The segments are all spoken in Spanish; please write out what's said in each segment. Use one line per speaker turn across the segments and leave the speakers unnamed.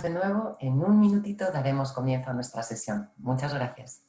De nuevo, en un minutito daremos comienzo a nuestra sesión. Muchas gracias.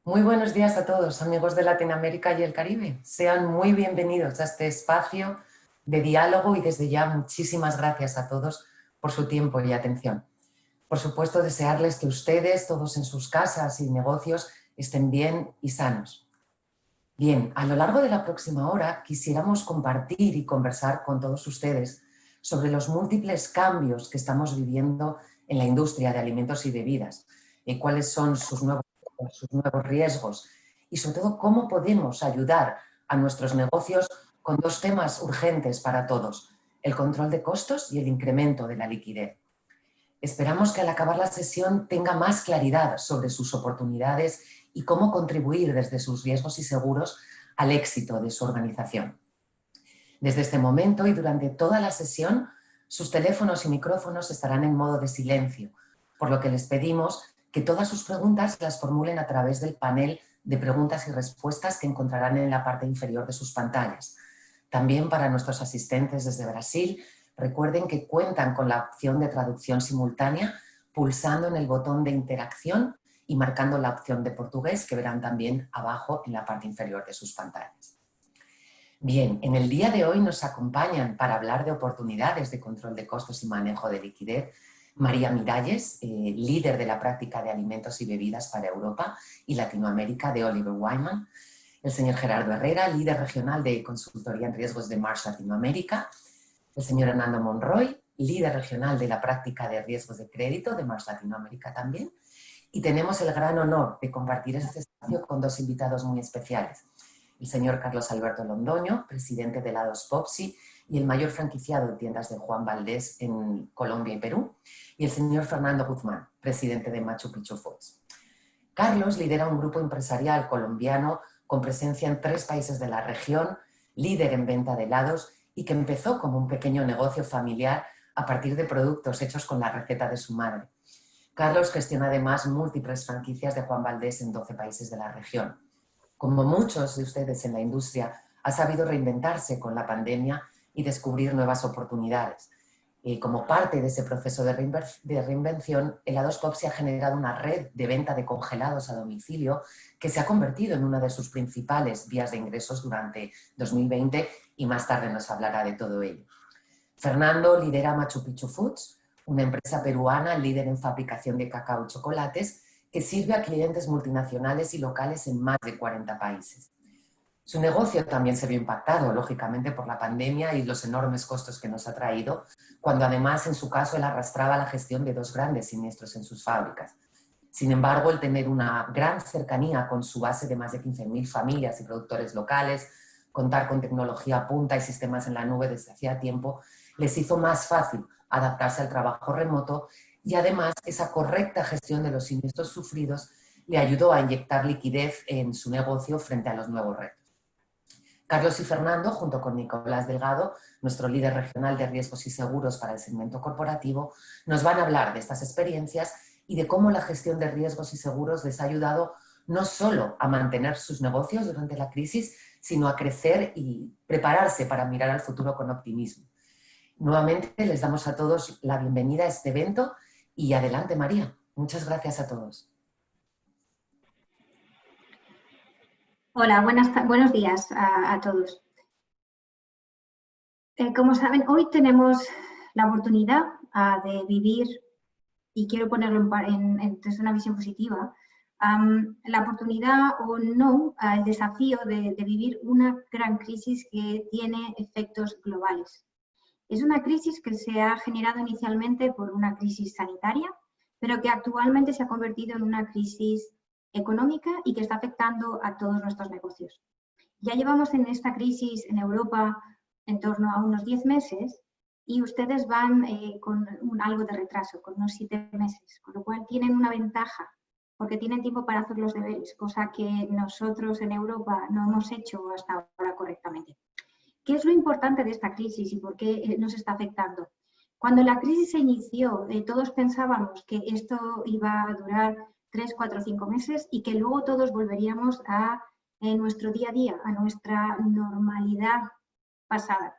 Muy buenos días a todos, amigos de Latinoamérica y el Caribe. Sean muy bienvenidos a este espacio de diálogo y desde ya muchísimas gracias a todos por su tiempo y atención. Por supuesto, desearles que ustedes, todos en sus casas y negocios, estén bien y sanos. Bien, a lo largo de la próxima hora quisiéramos compartir y conversar con todos ustedes sobre los múltiples cambios que estamos viviendo en la industria de alimentos y bebidas, cuáles son sus nuevos riesgos y sobre todo cómo podemos ayudar a nuestros negocios con dos temas urgentes para todos: el control de costos y el incremento de la liquidez. Esperamos que al acabar la sesión tenga más claridad sobre sus oportunidades y cómo contribuir desde sus riesgos y seguros al éxito de su organización. Desde este momento y durante toda la sesión, sus teléfonos y micrófonos estarán en modo de silencio, por lo que les pedimos que todas sus preguntas las formulen a través del panel de preguntas y respuestas que encontrarán en la parte inferior de sus pantallas. También para nuestros asistentes desde Brasil, recuerden que cuentan con la opción de traducción simultánea pulsando en el botón de interacción y marcando la opción de portugués que verán también abajo en la parte inferior de sus pantallas. Bien, en el día de hoy nos acompañan para hablar de oportunidades de control de costos y manejo de liquidez María Miralles, líder de la práctica de alimentos y bebidas para Europa y Latinoamérica de Oliver Wyman, el señor Gerardo Herrera, líder regional de consultoría en riesgos de Marsh Latinoamérica, el señor Hernando Monroy, líder regional de la práctica de riesgos de crédito de Marsh Latinoamérica también, y tenemos el gran honor de compartir este espacio con dos invitados muy especiales: el señor Carlos Alberto Londoño, presidente de Lados Popsi y el mayor franquiciado de tiendas de Juan Valdés en Colombia y Perú, y el señor Fernando Guzmán, presidente de Machu Picchu Foods. Carlos lidera un grupo empresarial colombiano con presencia en 3 países de la región, líder en venta de helados y que empezó como un pequeño negocio familiar a partir de productos hechos con la receta de su madre. Carlos gestiona además múltiples franquicias de Juan Valdés en 12 países de la región. Como muchos de ustedes en la industria, ha sabido reinventarse con la pandemia y descubrir nuevas oportunidades. Como parte de ese proceso de reinvención, Helados Popsi ha generado una red de venta de congelados a domicilio que se ha convertido en una de sus principales vías de ingresos durante 2020 y más tarde nos hablará de todo ello. Fernando lidera Machu Picchu Foods, una empresa peruana líder en fabricación de cacao y chocolates que sirve a clientes multinacionales y locales en más de 40 países. Su negocio también se vio impactado, lógicamente, por la pandemia y los enormes costos que nos ha traído, cuando además, en su caso, él arrastraba la gestión de 2 grandes siniestros en sus fábricas. Sin embargo, el tener una gran cercanía con su base de más de 15.000 familias y productores locales, contar con tecnología punta y sistemas en la nube desde hacía tiempo, les hizo más fácil adaptarse al trabajo remoto y además esa correcta gestión de los siniestros sufridos le ayudó a inyectar liquidez en su negocio frente a los nuevos retos. Carlos y Fernando, junto con Nicolás Delgado, nuestro líder regional de riesgos y seguros para el segmento corporativo, nos van a hablar de estas experiencias y de cómo la gestión de riesgos y seguros les ha ayudado no solo a mantener sus negocios durante la crisis, sino a crecer y prepararse para mirar al futuro con optimismo. Nuevamente les damos a todos la bienvenida a este evento y adelante, María. Muchas gracias a todos.
Hola, buenos días a todos. Como saben, hoy tenemos la oportunidad de vivir, y quiero ponerlo desde una visión positiva, la oportunidad o no, el desafío de vivir una gran crisis que tiene efectos globales. Es una crisis que se ha generado inicialmente por una crisis sanitaria, pero que actualmente se ha convertido en una crisis económica y que está afectando a todos nuestros negocios. Ya llevamos en esta crisis en Europa en torno a unos 10 meses y ustedes van con algo de retraso, con unos 7 meses, con lo cual tienen una ventaja porque tienen tiempo para hacer los deberes, cosa que nosotros en Europa no hemos hecho hasta ahora correctamente. ¿Qué es lo importante de esta crisis y por qué nos está afectando? Cuando la crisis se inició, todos pensábamos que esto iba a durar 3, 4, 5 meses y que luego todos volveríamos a nuestro día a día, a nuestra normalidad pasada.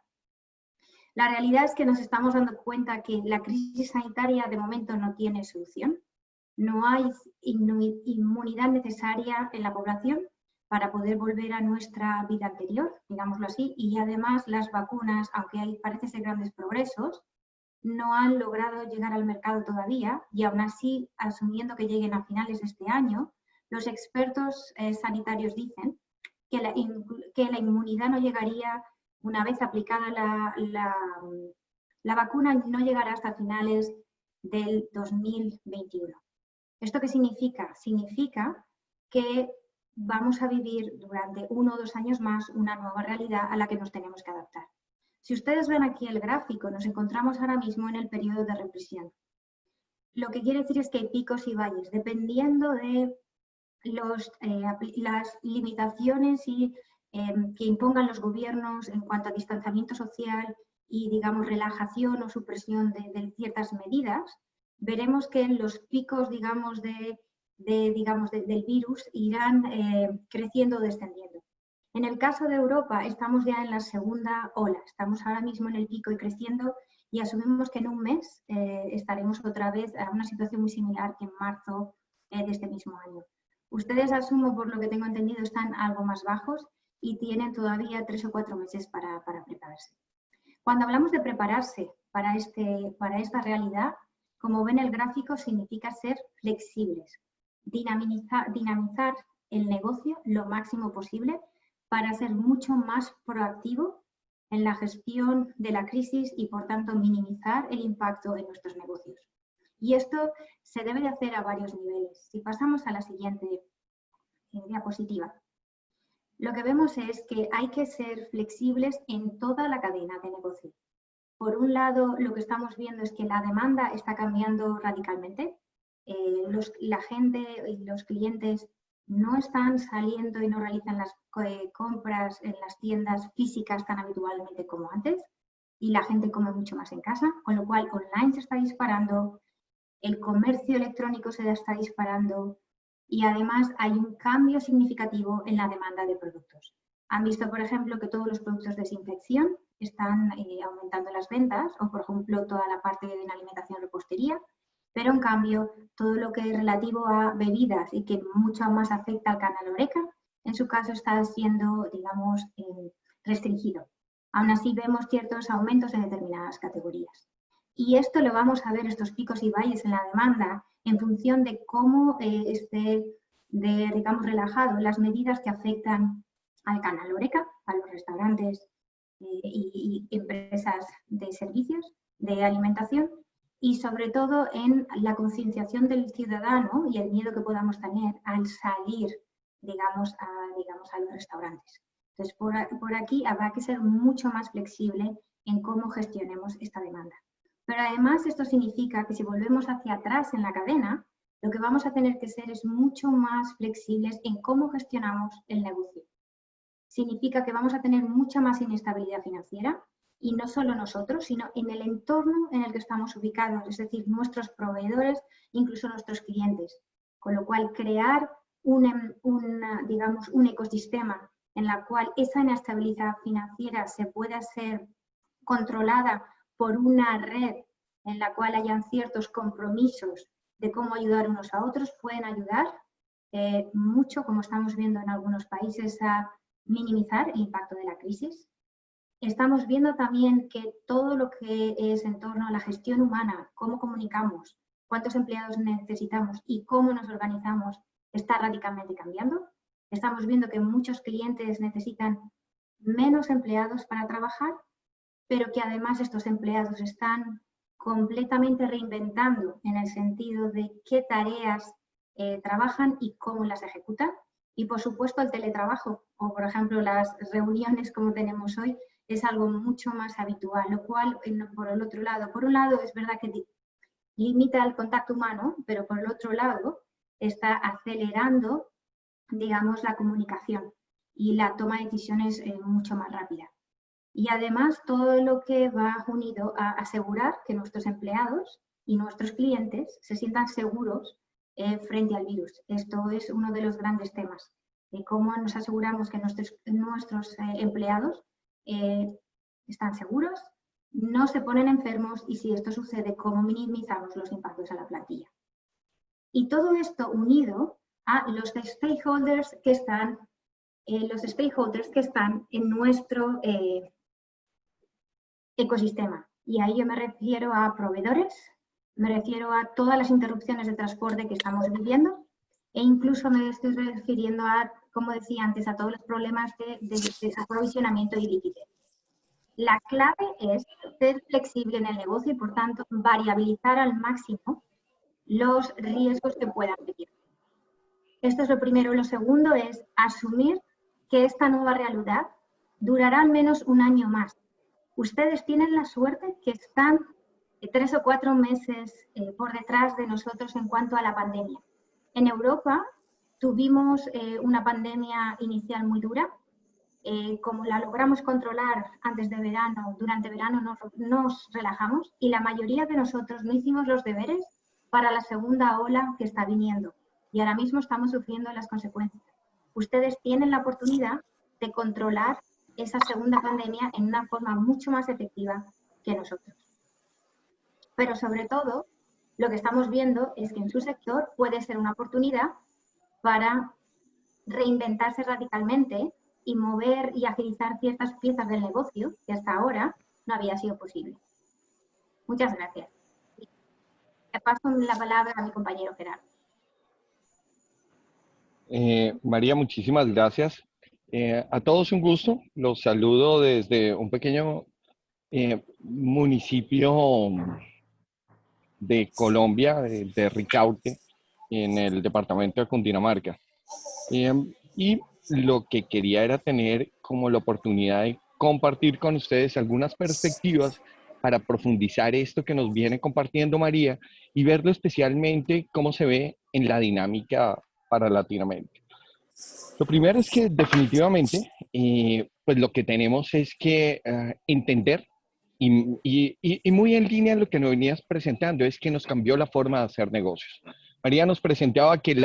La realidad es que nos estamos dando cuenta que la crisis sanitaria de momento no tiene solución. No hay inmunidad necesaria en la población para poder volver a nuestra vida anterior, digámoslo así, y además las vacunas, aunque parece ser grandes progresos, no han logrado llegar al mercado todavía y aún así, asumiendo que lleguen a finales de este año, los expertos sanitarios dicen que la inmunidad no llegaría, una vez aplicada la vacuna, no llegará hasta finales del 2021. ¿Esto qué significa? Significa que vamos a vivir durante 1 o 2 años más una nueva realidad a la que nos tenemos que adaptar. Si ustedes ven aquí el gráfico, nos encontramos ahora mismo en el periodo de represión. Lo que quiere decir es que hay picos y valles, dependiendo de las limitaciones que impongan los gobiernos en cuanto a distanciamiento social y, digamos, relajación o supresión de ciertas medidas. Veremos que los picos, digamos, del virus irán creciendo o descendiendo. En el caso de Europa, estamos ya en la segunda ola. Estamos ahora mismo en el pico y creciendo y asumimos que en un mes estaremos otra vez en una situación muy similar que en marzo de este mismo año. Ustedes, asumo, por lo que tengo entendido, están algo más bajos y tienen todavía 3 o 4 meses para prepararse. Cuando hablamos de prepararse para esta realidad, como ven el gráfico, significa ser flexibles, dinamizar el negocio lo máximo posible para ser mucho más proactivo en la gestión de la crisis y, por tanto, minimizar el impacto en nuestros negocios. Y esto se debe de hacer a varios niveles. Si pasamos a la siguiente diapositiva, lo que vemos es que hay que ser flexibles en toda la cadena de negocio. Por un lado, lo que estamos viendo es que la demanda está cambiando radicalmente. La gente y los clientes no están saliendo y no realizan las compras en las tiendas físicas tan habitualmente como antes, y la gente come mucho más en casa, con lo cual online se está disparando, el comercio electrónico se está disparando y además hay un cambio significativo en la demanda de productos. Han visto, por ejemplo, que todos los productos de desinfección están aumentando las ventas, o por ejemplo toda la parte de la alimentación y repostería, pero en cambio todo lo que es relativo a bebidas y que mucho más afecta al canal HoReCa, en su caso está siendo, digamos, restringido. Aún así vemos ciertos aumentos en determinadas categorías. Y esto lo vamos a ver, estos picos y valles en la demanda, en función de cómo esté, digamos, relajado las medidas que afectan al canal HoReCa, a los restaurantes y empresas de servicios, de alimentación, y sobre todo en la concienciación del ciudadano y el miedo que podamos tener al salir, digamos, a los restaurantes. Entonces, por aquí habrá que ser mucho más flexible en cómo gestionemos esta demanda. Pero además esto significa que si volvemos hacia atrás en la cadena, lo que vamos a tener que ser es mucho más flexibles en cómo gestionamos el negocio. Significa que vamos a tener mucha más inestabilidad financiera, y no solo nosotros, sino en el entorno en el que estamos ubicados, es decir, nuestros proveedores, incluso nuestros clientes. Con lo cual, crear digamos, un ecosistema en el cual esa inestabilidad financiera se pueda ser controlada por una red en la cual hayan ciertos compromisos de cómo ayudar unos a otros, pueden ayudar mucho, como estamos viendo en algunos países, a minimizar el impacto de la crisis. Estamos viendo también que todo lo que es en torno a la gestión humana, cómo comunicamos, cuántos empleados necesitamos y cómo nos organizamos, está radicalmente cambiando. Estamos viendo que muchos clientes necesitan menos empleados para trabajar, pero que además estos empleados están completamente reinventando en el sentido de qué tareas trabajan y cómo las ejecutan. Y por supuesto el teletrabajo o por ejemplo las reuniones como tenemos hoy es algo mucho más habitual, lo cual por un lado es verdad que limita el contacto humano, pero por el otro lado está acelerando, digamos, la comunicación y la toma de decisiones mucho más rápida. Y además todo lo que va unido a asegurar que nuestros empleados y nuestros clientes se sientan seguros frente al virus. Esto es uno de los grandes temas. Cómo nos aseguramos que nuestros empleados están seguros, no se ponen enfermos y si esto sucede, cómo minimizamos los impactos a la plantilla. Y todo esto unido a los stakeholders que están en nuestro ecosistema. Y ahí yo me refiero a proveedores, me refiero a todas las interrupciones de transporte que estamos viviendo e incluso me estoy refiriendo a, como decía antes, a todos los problemas de aprovisionamiento y liquidez. La clave es ser flexible en el negocio y, por tanto, variabilizar al máximo los riesgos que puedan venir. Esto es lo primero. Lo segundo es asumir que esta nueva realidad durará al menos un año más. Ustedes tienen la suerte que están 3 o 4 meses por detrás de nosotros en cuanto a la pandemia. En Europa tuvimos una pandemia inicial muy dura. Como la logramos controlar antes de verano, durante verano nos relajamos y la mayoría de nosotros no hicimos los deberes para la segunda ola que está viniendo. Y ahora mismo estamos sufriendo las consecuencias. Ustedes tienen la oportunidad de controlar esa segunda pandemia en una forma mucho más efectiva que nosotros. Pero sobre todo, lo que estamos viendo es que en su sector puede ser una oportunidad para reinventarse radicalmente y mover y agilizar ciertas piezas del negocio que hasta ahora no había sido posible. Muchas gracias. Le paso la palabra a mi compañero Gerardo.
María, muchísimas gracias. A todos un gusto. Los saludo desde un pequeño municipio de Colombia, de Ricaurte, en el departamento de Cundinamarca. Y lo que quería era tener como la oportunidad de compartir con ustedes algunas perspectivas para profundizar esto que nos viene compartiendo María y verlo especialmente cómo se ve en la dinámica para Latinoamérica. Lo primero es que definitivamente, pues lo que tenemos es que entender y muy en línea lo que nos venías presentando es que nos cambió la forma de hacer negocios. María nos presentaba que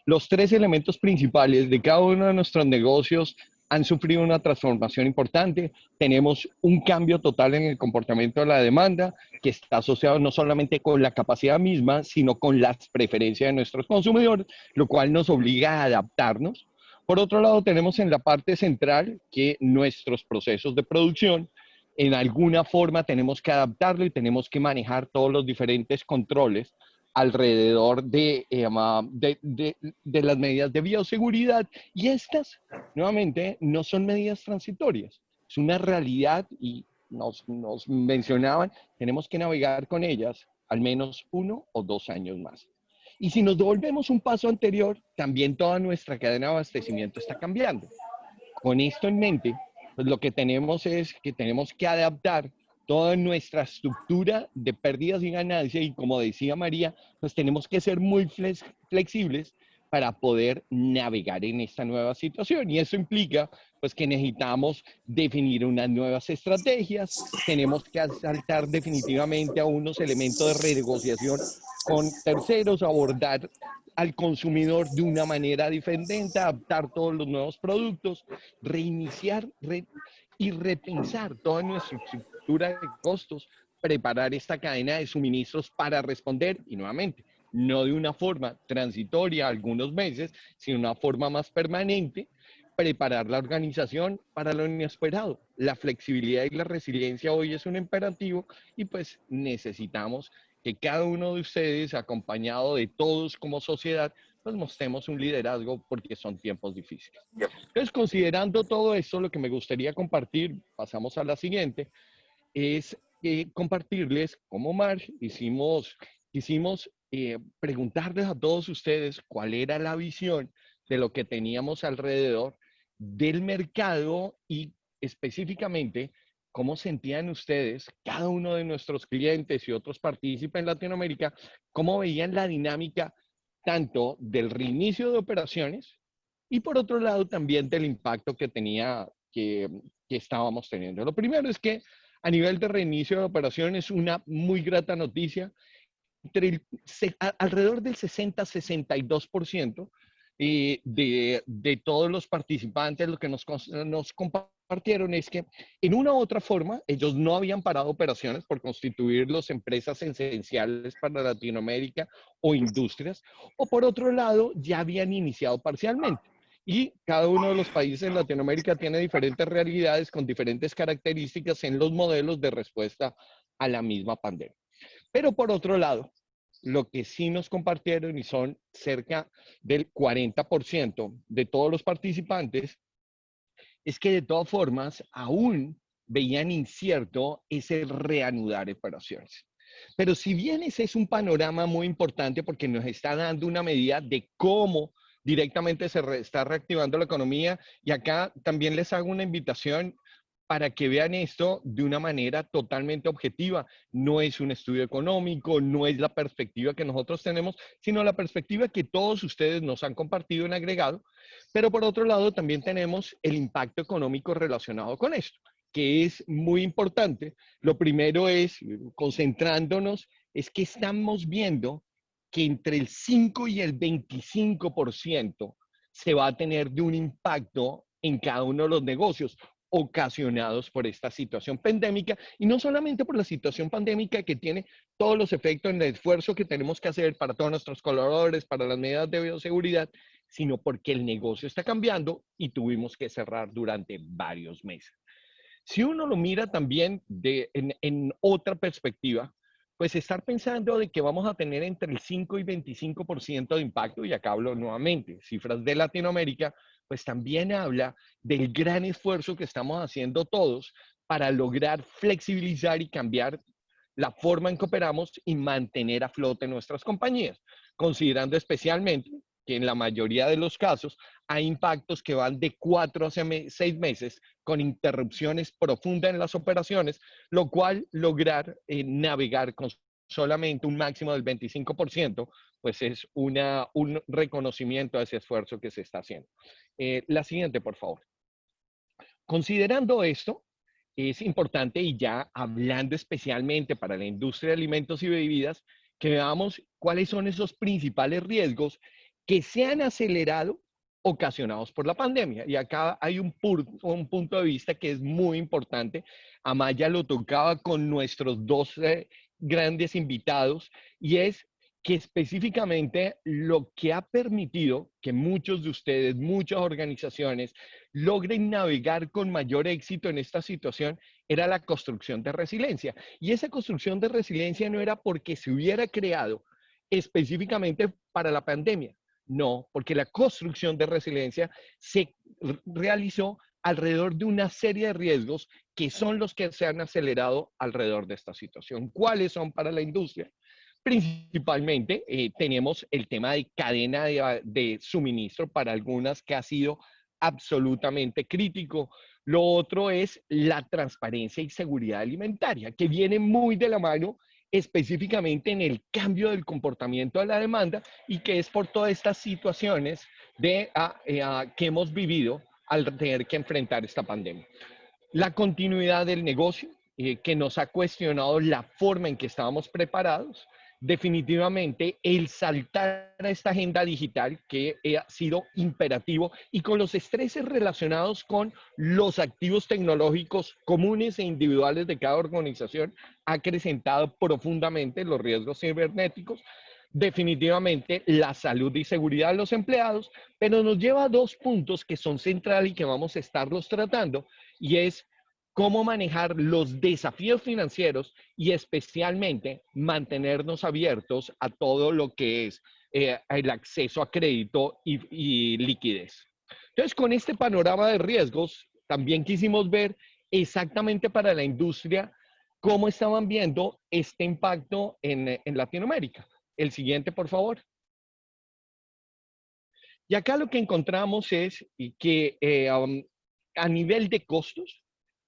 los 3 elementos principales de cada uno de nuestros negocios han sufrido una transformación importante. Tenemos un cambio total en el comportamiento de la demanda que está asociado no solamente con la capacidad misma, sino con las preferencias de nuestros consumidores, lo cual nos obliga a adaptarnos. Por otro lado, tenemos en la parte central que nuestros procesos de producción, en alguna forma tenemos que adaptarlo y tenemos que manejar todos los diferentes controles alrededor de las medidas de bioseguridad. Y estas, nuevamente, no son medidas transitorias. Es una realidad y nos mencionaban, tenemos que navegar con ellas al menos 1 o 2 años más. Y si nos devolvemos un paso anterior, también toda nuestra cadena de abastecimiento está cambiando. Con esto en mente, pues lo que tenemos es que tenemos que adaptar toda nuestra estructura de pérdidas y ganancias y como decía María, pues tenemos que ser muy flexibles para poder navegar en esta nueva situación y eso implica pues que necesitamos definir unas nuevas estrategias, tenemos que saltar definitivamente a unos elementos de renegociación con terceros, abordar al consumidor de una manera diferente, adaptar todos los nuevos productos, reiniciar y repensar toda nuestra estructura de costos, preparar esta cadena de suministros para responder, y nuevamente, no de una forma transitoria algunos meses, sino de una forma más permanente, preparar la organización para lo inesperado. La flexibilidad y la resiliencia hoy es un imperativo y pues necesitamos que cada uno de ustedes, acompañado de todos como sociedad, pues mostremos un liderazgo porque son tiempos difíciles. Entonces, considerando todo esto, lo que me gustaría compartir, pasamos a la siguiente, es compartirles cómo Marge quisimos preguntarles a todos ustedes cuál era la visión de lo que teníamos alrededor del mercado y específicamente cómo sentían ustedes, cada uno de nuestros clientes y otros partícipes en Latinoamérica, cómo veían la dinámica tanto del reinicio de operaciones y por otro lado también del impacto que tenía, que estábamos teniendo. Lo primero es que a nivel de reinicio de operaciones, una muy grata noticia, alrededor del 60-62% de todos los participantes, lo que nos compartieron es que en una u otra forma ellos no habían parado operaciones por constituirlos empresas esenciales para Latinoamérica o industrias, o por otro lado ya habían iniciado parcialmente. Y cada uno de los países en Latinoamérica tiene diferentes realidades con diferentes características en los modelos de respuesta a la misma pandemia. Pero por otro lado, lo que sí nos compartieron y son cerca del 40% de todos los participantes es que de todas formas aún veían incierto ese reanudar operaciones. Pero si bien ese es un panorama muy importante porque nos está dando una medida de cómo directamente está reactivando la economía, y acá también les hago una invitación para que vean esto de una manera totalmente objetiva. No es un estudio económico, no es la perspectiva que nosotros tenemos, sino la perspectiva que todos ustedes nos han compartido en agregado. Pero por otro lado, también tenemos el impacto económico relacionado con esto, que es muy importante. Lo primero es, concentrándonos, es que estamos viendo que entre el 5 y el 25% se va a tener de un impacto en cada uno de los negocios ocasionados por esta situación pandémica, y no solamente por la situación pandémica que tiene todos los efectos en el esfuerzo que tenemos que hacer para todos nuestros colaboradores, para las medidas de bioseguridad, sino porque el negocio está cambiando y tuvimos que cerrar durante varios meses. Si uno lo mira también en otra perspectiva, pues estar pensando de que vamos a tener entre el 5 y 25% de impacto, y acá hablo nuevamente, cifras de Latinoamérica, pues también habla del gran esfuerzo que estamos haciendo todos para lograr flexibilizar y cambiar la forma en que operamos y mantener a flote nuestras compañías, considerando especialmente que en la mayoría de los casos hay impactos que van de 4 a 6 meses con interrupciones profundas en las operaciones, lo cual lograr navegar con solamente un máximo del 25%, pues es un reconocimiento a ese esfuerzo que se está haciendo. La siguiente, por favor. Considerando esto, es importante, y ya hablando especialmente para la industria de alimentos y bebidas, que veamos cuáles son esos principales riesgos que se han acelerado ocasionados por la pandemia. Y acá hay un punto de vista que es muy importante. Amaya lo tocaba con nuestros dos grandes invitados, y es que específicamente lo que ha permitido que muchos de ustedes, muchas organizaciones, logren navegar con mayor éxito en esta situación era la construcción de resiliencia. Y esa construcción de resiliencia no era porque se hubiera creado específicamente para la pandemia, no, porque la construcción de resiliencia se realizó alrededor de una serie de riesgos que son los que se han acelerado alrededor de esta situación. ¿Cuáles son para la industria? Principalmente tenemos el tema de cadena de suministro para algunas que ha sido absolutamente crítico. Lo otro es la transparencia y seguridad alimentaria, que viene muy de la mano específicamente en el cambio del comportamiento de la demanda, y que es por todas estas situaciones que hemos vivido al tener que enfrentar esta pandemia. La continuidad del negocio, que nos ha cuestionado la forma en que estábamos preparados. Definitivamente el saltar a esta agenda digital que ha sido imperativo, y con los estreses relacionados con los activos tecnológicos comunes e individuales de cada organización, ha acrecentado profundamente los riesgos cibernéticos. Definitivamente la salud y seguridad de los empleados, pero nos lleva a dos puntos que son centrales y que vamos a estarlos tratando, y es cómo manejar los desafíos financieros y especialmente mantenernos abiertos a todo lo que es el acceso a crédito y liquidez. Entonces, con este panorama de riesgos, también quisimos ver exactamente para la industria cómo estaban viendo este impacto en Latinoamérica. El siguiente, por favor. Y acá lo que encontramos es que a nivel de costos,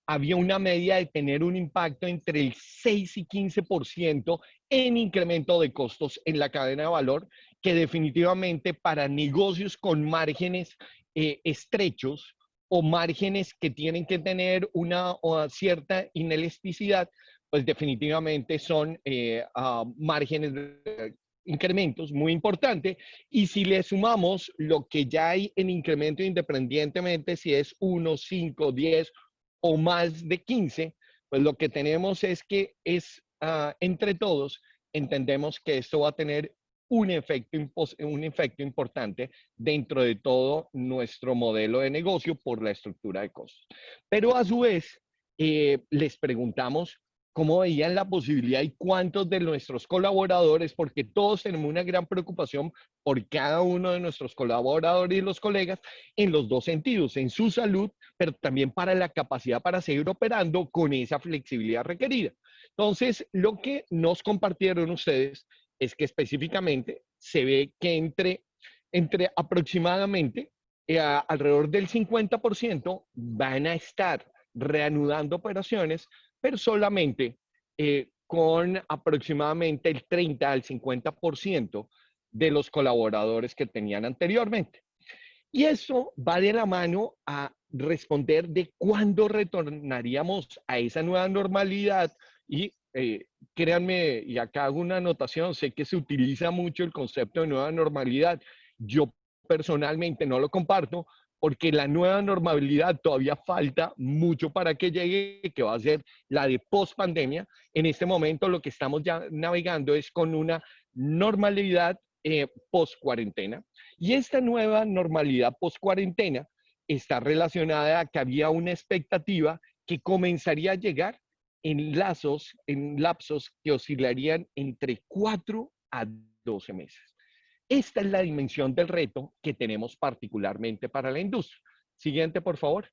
había una media de tener un impacto entre el 6 y 15% en incremento de costos en la cadena de valor, que definitivamente para negocios con márgenes estrechos o márgenes que tienen que tener una cierta inelasticidad, pues definitivamente son márgenes de incrementos muy importantes. Y si le sumamos lo que ya hay en incremento, independientemente si es 1, 5, 10 o más de 15, pues lo que tenemos es que entre todos entendemos que esto va a tener un efecto importante dentro de todo nuestro modelo de negocio por la estructura de costos. Pero a su vez, les preguntamos cómo veían la posibilidad y cuántos de nuestros colaboradores, porque todos tenemos una gran preocupación por cada uno de nuestros colaboradores y los colegas en los dos sentidos, en su salud, pero también para la capacidad para seguir operando con esa flexibilidad requerida. Entonces, lo que nos compartieron ustedes es que específicamente se ve que entre aproximadamente alrededor del 50% van a estar reanudando operaciones, pero solamente con aproximadamente el 30 al 50% de los colaboradores que tenían anteriormente. Y eso va de la mano a responder de cuándo retornaríamos a esa nueva normalidad. Y créanme, y acá hago una anotación, sé que se utiliza mucho el concepto de nueva normalidad. Yo personalmente no lo comparto porque la nueva normalidad todavía falta mucho para que llegue, que va a ser la de post pandemia. En este momento lo que estamos ya navegando es con una normalidad post cuarentena. Y esta nueva normalidad post cuarentena está relacionada a que había una expectativa que comenzaría a llegar en lapsos que oscilarían entre 4 a 12 meses. Esta es la dimensión del reto que tenemos particularmente para la industria. Siguiente, por favor.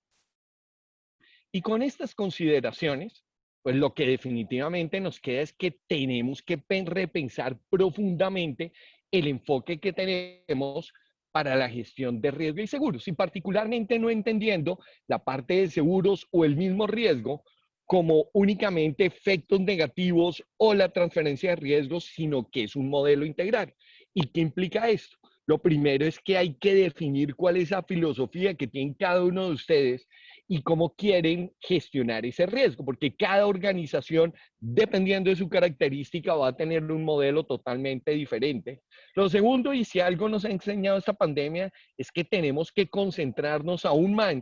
Y con estas consideraciones, pues lo que definitivamente nos queda es que tenemos que repensar profundamente el enfoque que tenemos para la gestión de riesgo y seguros, y particularmente no entendiendo la parte de seguros o el mismo riesgo como únicamente efectos negativos o la transferencia de riesgos, sino que es un modelo integral. ¿Y qué implica esto? Lo primero es que hay que definir cuál es la filosofía que tienen cada uno de ustedes y cómo quieren gestionar ese riesgo, porque cada organización, dependiendo de su característica, va a tener un modelo totalmente diferente. Lo segundo, y si algo nos ha enseñado esta pandemia, es que tenemos que concentrarnos aún más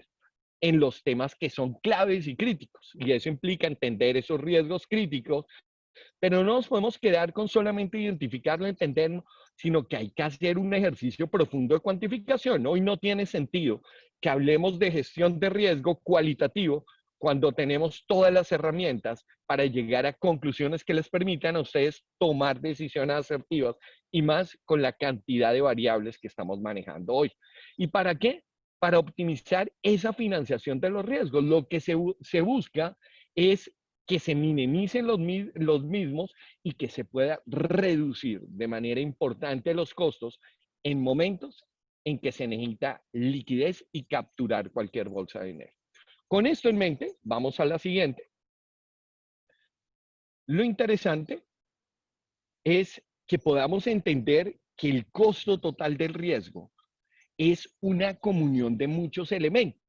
en los temas que son claves y críticos. Y eso implica entender esos riesgos críticos, pero no nos podemos quedar con solamente identificarlo, entenderlo, sino que hay que hacer un ejercicio profundo de cuantificación. Hoy no tiene sentido que hablemos de gestión de riesgo cualitativo cuando tenemos todas las herramientas para llegar a conclusiones que les permitan a ustedes tomar decisiones asertivas y más con la cantidad de variables que estamos manejando hoy. ¿Y para qué? Para optimizar esa financiación de los riesgos. Lo que se busca es que se minimicen los mismos y que se pueda reducir de manera importante los costos en momentos en que se necesita liquidez y capturar cualquier bolsa de dinero. Con esto en mente, vamos a la siguiente. Lo interesante es que podamos entender que el costo total del riesgo es una comunión de muchos elementos.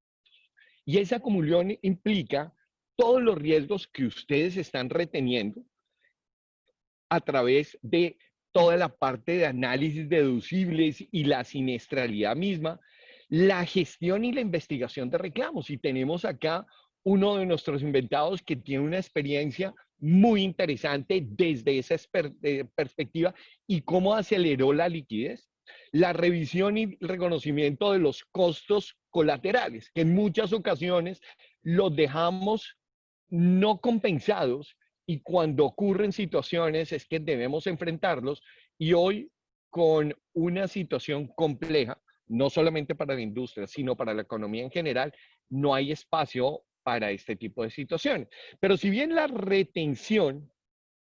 Y esa comunión implica todos los riesgos que ustedes están reteniendo a través de toda la parte de análisis deducibles y la siniestralidad misma, la gestión y la investigación de reclamos. Y tenemos acá uno de nuestros inventados que tiene una experiencia muy interesante desde esa perspectiva y cómo aceleró la liquidez. La revisión y reconocimiento de los costos colaterales, que en muchas ocasiones los dejamos no compensados y cuando ocurren situaciones es que debemos enfrentarlos y hoy con una situación compleja, no solamente para la industria, sino para la economía en general, no hay espacio para este tipo de situaciones. Pero si bien la retención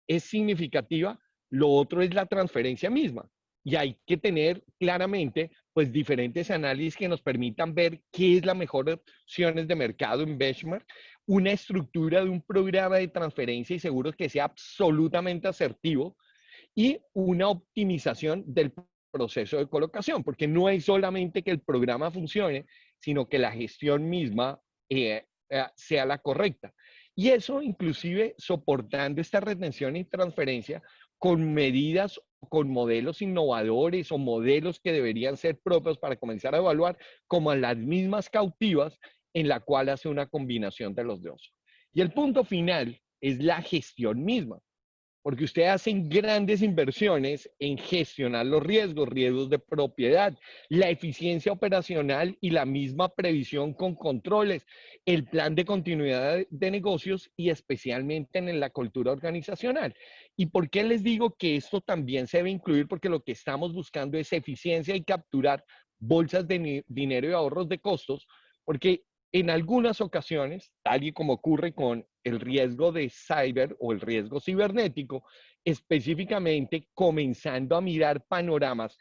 es significativa, lo otro es la transferencia misma. Y hay que tener claramente pues diferentes análisis que nos permitan ver qué es la mejor opciones de mercado en benchmark, una estructura de un programa de transferencia y seguros que sea absolutamente asertivo y una optimización del proceso de colocación, porque no es solamente que el programa funcione, sino que la gestión misma sea la correcta. Y eso inclusive soportando esta retención y transferencia con medidas, con modelos innovadores o modelos que deberían ser propios para comenzar a evaluar, como las mismas cautivas en la cual hace una combinación de los dos. Y el punto final es la gestión misma, porque ustedes hacen grandes inversiones en gestionar los riesgos, riesgos de propiedad, la eficiencia operacional y la misma previsión con controles, el plan de continuidad de negocios y especialmente en la cultura organizacional. ¿Y por qué les digo que esto también se debe incluir? Porque lo que estamos buscando es eficiencia y capturar bolsas de dinero y ahorros de costos, porque en algunas ocasiones, tal y como ocurre con el riesgo de cyber o el riesgo cibernético, específicamente comenzando a mirar panoramas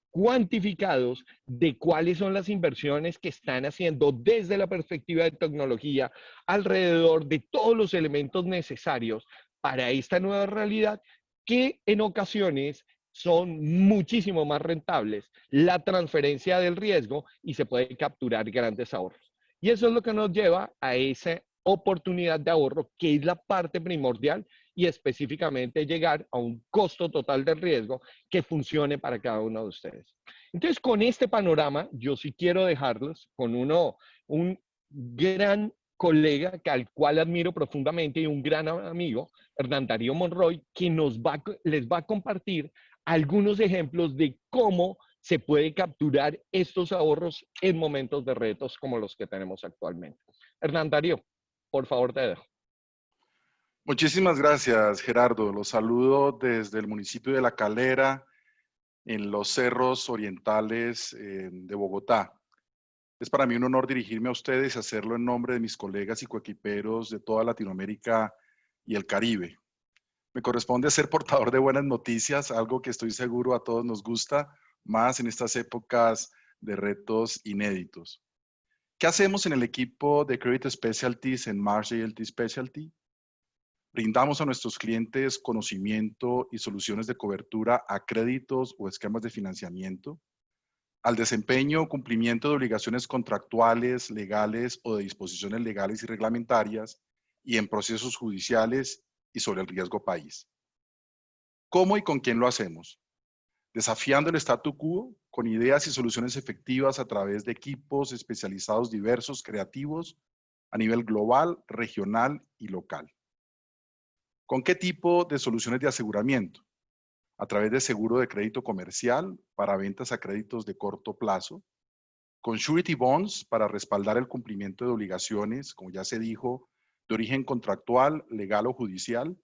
cuantificados de cuáles son las inversiones que están haciendo desde la perspectiva de tecnología alrededor de todos los elementos necesarios para esta nueva realidad que en ocasiones son muchísimo más rentables la transferencia del riesgo y se puede capturar grandes ahorros. Y eso es lo que nos lleva a esa oportunidad de ahorro, que es la parte primordial, y específicamente llegar a un costo total del riesgo que funcione para cada uno de ustedes. Entonces, con este panorama, yo sí quiero dejarlos con un gran colega al cual admiro profundamente y un gran amigo, Hernán Darío Monroy, que les va a compartir algunos ejemplos de cómo se puede capturar estos ahorros en momentos de retos como los que tenemos actualmente. Hernán Darío, por favor, te dejo.
Muchísimas gracias, Gerardo. Los saludo desde el municipio de La Calera, en los cerros orientales de Bogotá. Es para mí un honor dirigirme a ustedes y hacerlo en nombre de mis colegas y coequiperos de toda Latinoamérica y el Caribe. Me corresponde ser portador de buenas noticias, algo que estoy seguro a todos nos gusta, más en estas épocas de retos inéditos. ¿Qué hacemos en el equipo de Credit Specialties en Marsh JLT Specialty? Brindamos a nuestros clientes conocimiento y soluciones de cobertura a créditos o esquemas de financiamiento, al desempeño o cumplimiento de obligaciones contractuales, legales o de disposiciones legales y reglamentarias y en procesos judiciales y sobre el riesgo país. ¿Cómo y con quién lo hacemos? Desafiando el statu quo con ideas y soluciones efectivas a través de equipos especializados diversos, creativos, a nivel global, regional y local. ¿Con qué tipo de soluciones de aseguramiento? A través de seguro de crédito comercial para ventas a créditos de corto plazo, con surety bonds para respaldar el cumplimiento de obligaciones, como ya se dijo, de origen contractual, legal o judicial,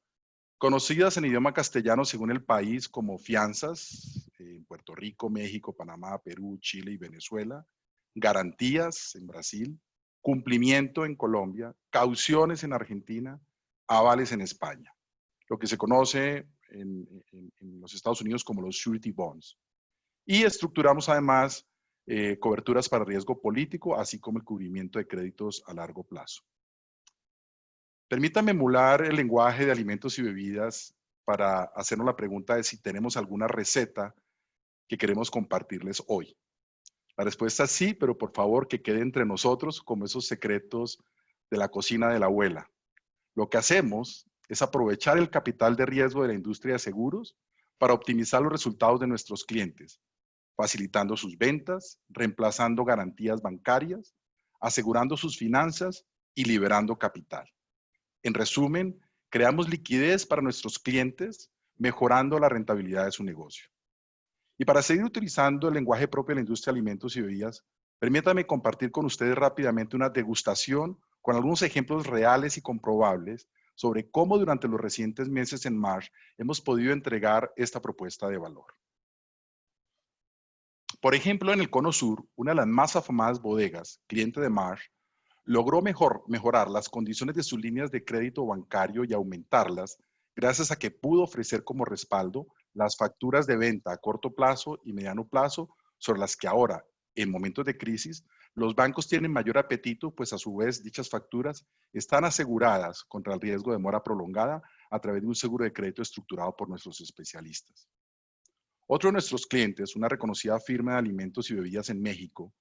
conocidas en idioma castellano según el país como fianzas en Puerto Rico, México, Panamá, Perú, Chile y Venezuela, garantías en Brasil, cumplimiento en Colombia, cauciones en Argentina, avales en España, lo que se conoce en los Estados Unidos como los surety bonds. Y estructuramos además coberturas para riesgo político, así como el cubrimiento de créditos a largo plazo. Permítanme emular el lenguaje de alimentos y bebidas para hacernos la pregunta de si tenemos alguna receta que queremos compartirles hoy. La respuesta es sí, pero por favor que quede entre nosotros como esos secretos de la cocina de la abuela. Lo que hacemos es aprovechar el capital de riesgo de la industria de seguros para optimizar los resultados de nuestros clientes, facilitando sus ventas, reemplazando garantías bancarias, asegurando sus finanzas y liberando capital. En resumen, creamos liquidez para nuestros clientes, mejorando la rentabilidad de su negocio. Y para seguir utilizando el lenguaje propio de la industria de alimentos y bebidas, permítanme compartir con ustedes rápidamente una degustación con algunos ejemplos reales y comprobables sobre cómo durante los recientes meses en Marsh hemos podido entregar esta propuesta de valor. Por ejemplo, en el Cono Sur, una de las más afamadas bodegas, cliente de Marsh, logró mejorar las condiciones de sus líneas de crédito bancario y aumentarlas gracias a que pudo ofrecer como respaldo las facturas de venta a corto plazo y mediano plazo sobre las que ahora, en momentos de crisis, los bancos tienen mayor apetito, pues a su vez dichas facturas están aseguradas contra el riesgo de mora prolongada a través de un seguro de crédito estructurado por nuestros especialistas. Otro de nuestros clientes, una reconocida firma de alimentos y bebidas en México,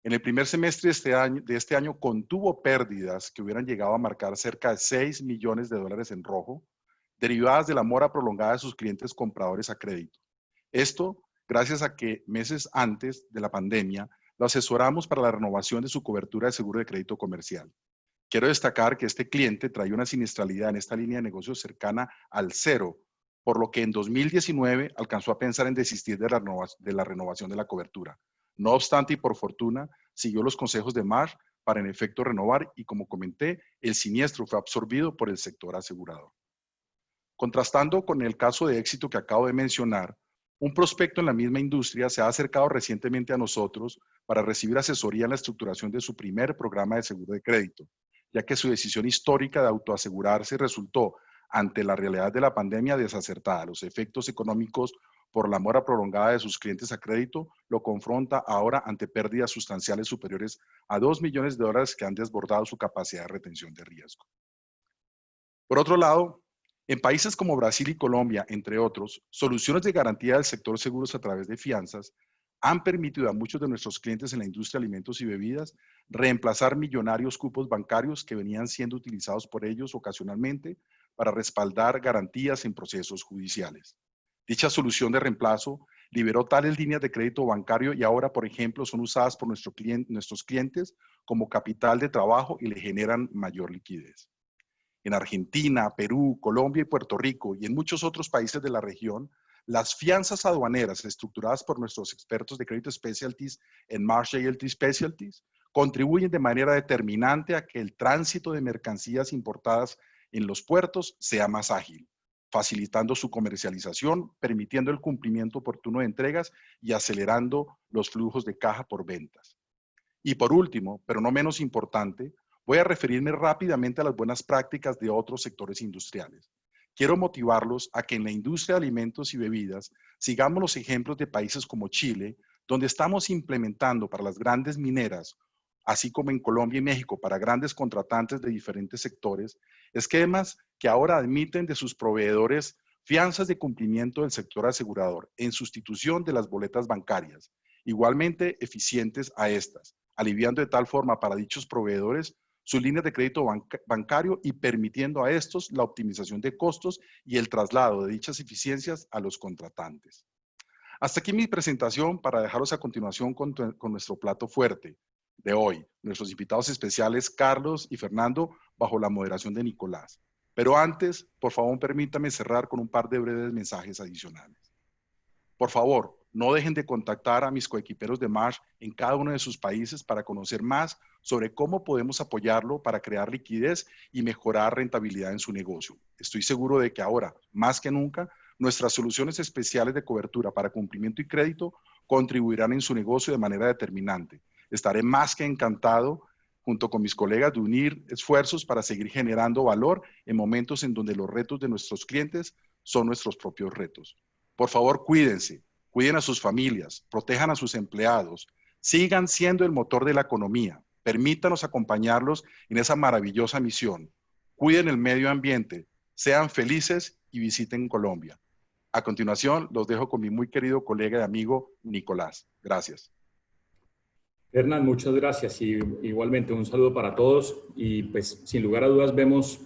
en el primer semestre de este año contuvo pérdidas que hubieran llegado a marcar cerca de $6 millones en rojo, derivadas de la mora prolongada de sus clientes compradores a crédito. Esto gracias a que meses antes de la pandemia lo asesoramos para la renovación de su cobertura de seguro de crédito comercial. Quiero destacar que este cliente trae una siniestralidad en esta línea de negocio cercana al cero, por lo que en 2019 alcanzó a pensar en desistir de la renovación de la cobertura. No obstante, y por fortuna, siguió los consejos de Marsh para en efecto renovar y, como comenté, el siniestro fue absorbido por el sector asegurador. Contrastando con el caso de éxito que acabo de mencionar, un prospecto en la misma industria se ha acercado recientemente a nosotros para recibir asesoría en la estructuración de su primer programa de seguro de crédito, ya que su decisión histórica de autoasegurarse resultó, ante la realidad de la pandemia, desacertada. Los efectos económicos por la mora prolongada de sus clientes a crédito lo confronta ahora ante pérdidas sustanciales superiores a $2 millones que han desbordado su capacidad de retención de riesgo. Por otro lado, en países como Brasil y Colombia, entre otros, soluciones de garantía del sector seguros a través de fianzas han permitido a muchos de nuestros clientes en la industria de alimentos y bebidas reemplazar millonarios cupos bancarios que venían siendo utilizados por ellos ocasionalmente para respaldar garantías en procesos judiciales. Dicha solución de reemplazo liberó tales líneas de crédito bancario y ahora, por ejemplo, son usadas por nuestros clientes como capital de trabajo y le generan mayor liquidez. En Argentina, Perú, Colombia y Puerto Rico y en muchos otros países de la región, las fianzas aduaneras estructuradas por nuestros expertos de crédito specialties en Marsh JLT Specialties contribuyen de manera determinante a que el tránsito de mercancías importadas en los puertos sea más ágil, facilitando su comercialización, permitiendo el cumplimiento oportuno de entregas y acelerando los flujos de caja por ventas. Y por último, pero no menos importante, voy a referirme rápidamente a las buenas prácticas de otros sectores industriales. Quiero motivarlos a que en la industria de alimentos y bebidas sigamos los ejemplos de países como Chile, donde estamos implementando para las grandes mineras, así como en Colombia y México para grandes contratantes de diferentes sectores, esquemas que ahora admiten de sus proveedores fianzas de cumplimiento del sector asegurador en sustitución de las boletas bancarias, igualmente eficientes a estas, aliviando de tal forma para dichos proveedores sus líneas de crédito bancario y permitiendo a estos la optimización de costos y el traslado de dichas eficiencias a los contratantes. Hasta aquí mi presentación para dejaros a continuación con nuestro plato fuerte de hoy, nuestros invitados especiales Carlos y Fernando bajo la moderación de Nicolás. Pero antes, por favor, permítame cerrar con un par de breves mensajes adicionales. Por favor, no dejen de contactar a mis coequiperos de Marsh en cada uno de sus países para conocer más sobre cómo podemos apoyarlo para crear liquidez y mejorar rentabilidad en su negocio. Estoy seguro de que ahora, más que nunca, nuestras soluciones especiales de cobertura para cumplimiento y crédito contribuirán en su negocio de manera determinante. Estaré más que encantado, junto con mis colegas, de unir esfuerzos para seguir generando valor en momentos en donde los retos de nuestros clientes son nuestros propios retos. Por favor, cuídense, cuiden a sus familias, protejan a sus empleados, sigan siendo el motor de la economía. Permítanos acompañarlos en esa maravillosa misión. Cuiden el medio ambiente, sean felices y visiten Colombia. A continuación, los dejo con mi muy querido colega y amigo Nicolás. Gracias.
Hernán, muchas gracias y igualmente un saludo para todos y pues sin lugar a dudas vemos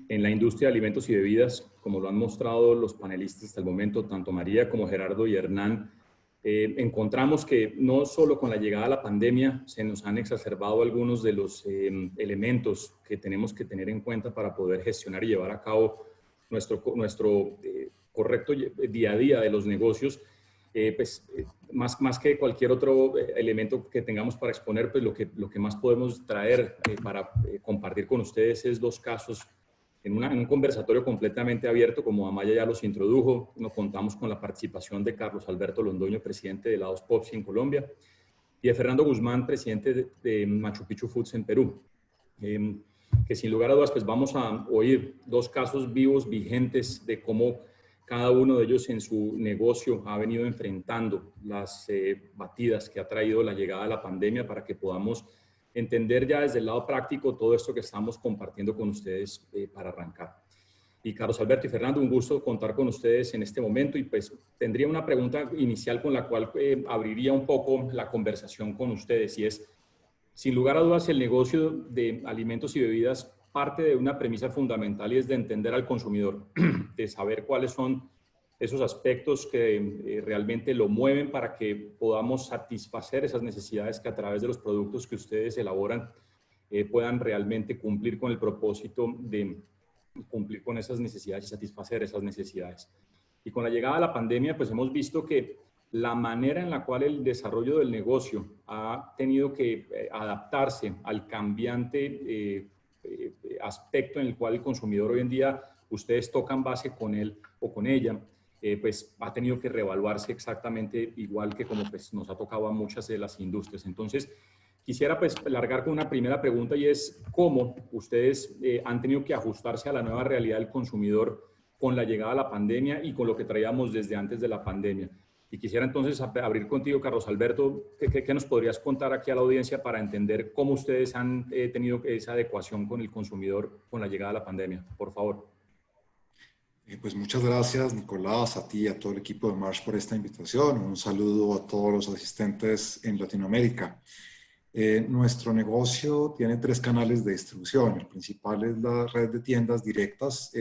en la industria de alimentos y bebidas, como lo han mostrado los panelistas hasta el momento, tanto María como Gerardo y Hernán, encontramos que no solo con la llegada de la pandemia se nos han exacerbado algunos de los elementos que tenemos que tener en cuenta para poder gestionar y llevar a cabo nuestro correcto día a día de los negocios. Más que cualquier otro elemento que tengamos para exponer, pues lo que más podemos traer para compartir con ustedes es dos casos en un conversatorio completamente abierto, como Amaya ya los introdujo. Nos contamos con la participación de Carlos Alberto Londoño, presidente de Helados Popsi en Colombia, y de Fernando Guzmán, presidente de Machu Picchu Foods en Perú. Que sin lugar a dudas pues vamos a oír dos casos vivos, vigentes, de cómo cada uno de ellos en su negocio ha venido enfrentando las batidas que ha traído la llegada de la pandemia, para que podamos entender ya desde el lado práctico todo esto que estamos compartiendo con ustedes para arrancar. Y Carlos Alberto y Fernando, un gusto contar con ustedes en este momento, y pues tendría una pregunta inicial con la cual abriría un poco la conversación con ustedes, y es, sin lugar a dudas, el negocio de alimentos y bebidas parte de una premisa fundamental, y es de entender al consumidor, de saber cuáles son esos aspectos que realmente lo mueven para que podamos satisfacer esas necesidades que a través de los productos que ustedes elaboran puedan realmente cumplir con el propósito de cumplir con esas necesidades y satisfacer esas necesidades. Y con la llegada de la pandemia, pues hemos visto que la manera en la cual el desarrollo del negocio ha tenido que adaptarse al cambiante aspecto en el cual el consumidor hoy en día, ustedes tocan base con él o con ella, pues ha tenido que reevaluarse exactamente igual que como pues nos ha tocado a muchas de las industrias. Entonces, quisiera pues largar con una primera pregunta, y es cómo ustedes han tenido que ajustarse a la nueva realidad del consumidor con la llegada de la pandemia y con lo que traíamos desde antes de la pandemia. Y quisiera entonces abrir contigo, Carlos Alberto, ¿qué nos podrías contar aquí a la audiencia para entender cómo ustedes han tenido esa adecuación con el consumidor con la llegada de la pandemia? Por favor.
Pues muchas gracias, Nicolás, a ti y a todo el equipo de Marsh por esta invitación. Un saludo a todos los asistentes en Latinoamérica. Nuestro negocio tiene 3 canales de distribución. El principal es la red de tiendas directas,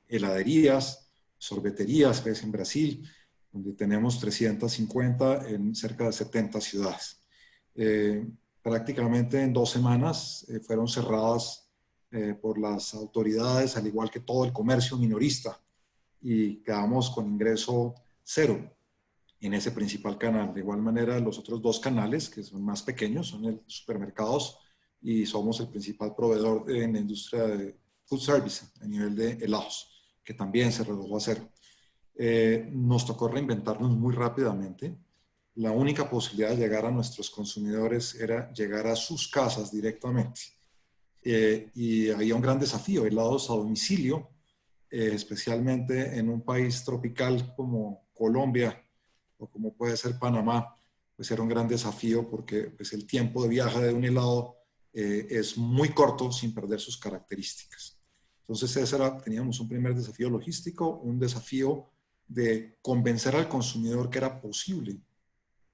heladerías, sorbeterías, ves en Brasil, donde tenemos 350 en cerca de 70 ciudades. Prácticamente en 2 semanas fueron cerradas por las autoridades, al igual que todo el comercio minorista, y quedamos con ingreso 0 en ese principal canal. De igual manera, los otros 2 canales, que son más pequeños, son el supermercados, y somos el principal proveedor en la industria de food service a nivel de helados, que también se redujo a 0. Nos tocó reinventarnos muy rápidamente. La única posibilidad de llegar a nuestros consumidores era llegar a sus casas directamente. Y había un gran desafío, helados a domicilio, especialmente en un país tropical como Colombia o como puede ser Panamá, pues era un gran desafío, porque pues, el tiempo de viaje de un helado es muy corto sin perder sus características. Entonces teníamos un primer desafío logístico, un desafío de convencer al consumidor que era posible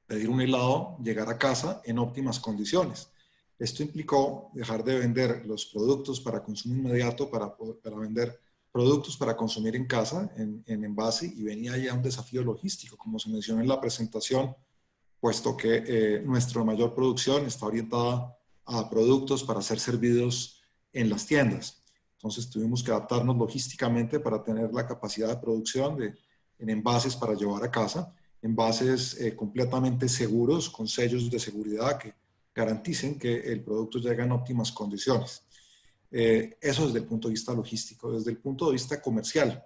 pedir un helado, llegar a casa en óptimas condiciones. Esto implicó dejar de vender los productos para consumo inmediato para vender productos para consumir en casa, en envase, y venía ya un desafío logístico, como se mencionó en la presentación, puesto que nuestra mayor producción está orientada a productos para ser servidos en las tiendas. Entonces tuvimos que adaptarnos logísticamente para tener la capacidad de producción en envases para llevar a casa, envases completamente seguros, con sellos de seguridad que garanticen que el producto llega en óptimas condiciones. Eso desde el punto de vista logístico. Desde el punto de vista comercial,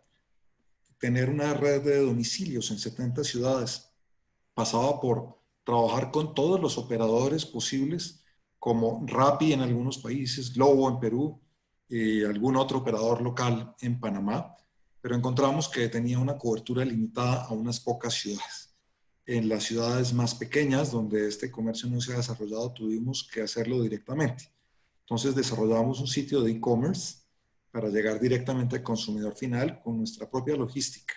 tener una red de domicilios en 70 ciudades pasaba por trabajar con todos los operadores posibles, como Rappi en algunos países, Globo en Perú y algún otro operador local en Panamá, pero encontramos que tenía una cobertura limitada a unas pocas ciudades. En las ciudades más pequeñas, donde este comercio no se ha desarrollado, tuvimos que hacerlo directamente. Entonces desarrollamos un sitio de e-commerce para llegar directamente al consumidor final con nuestra propia logística,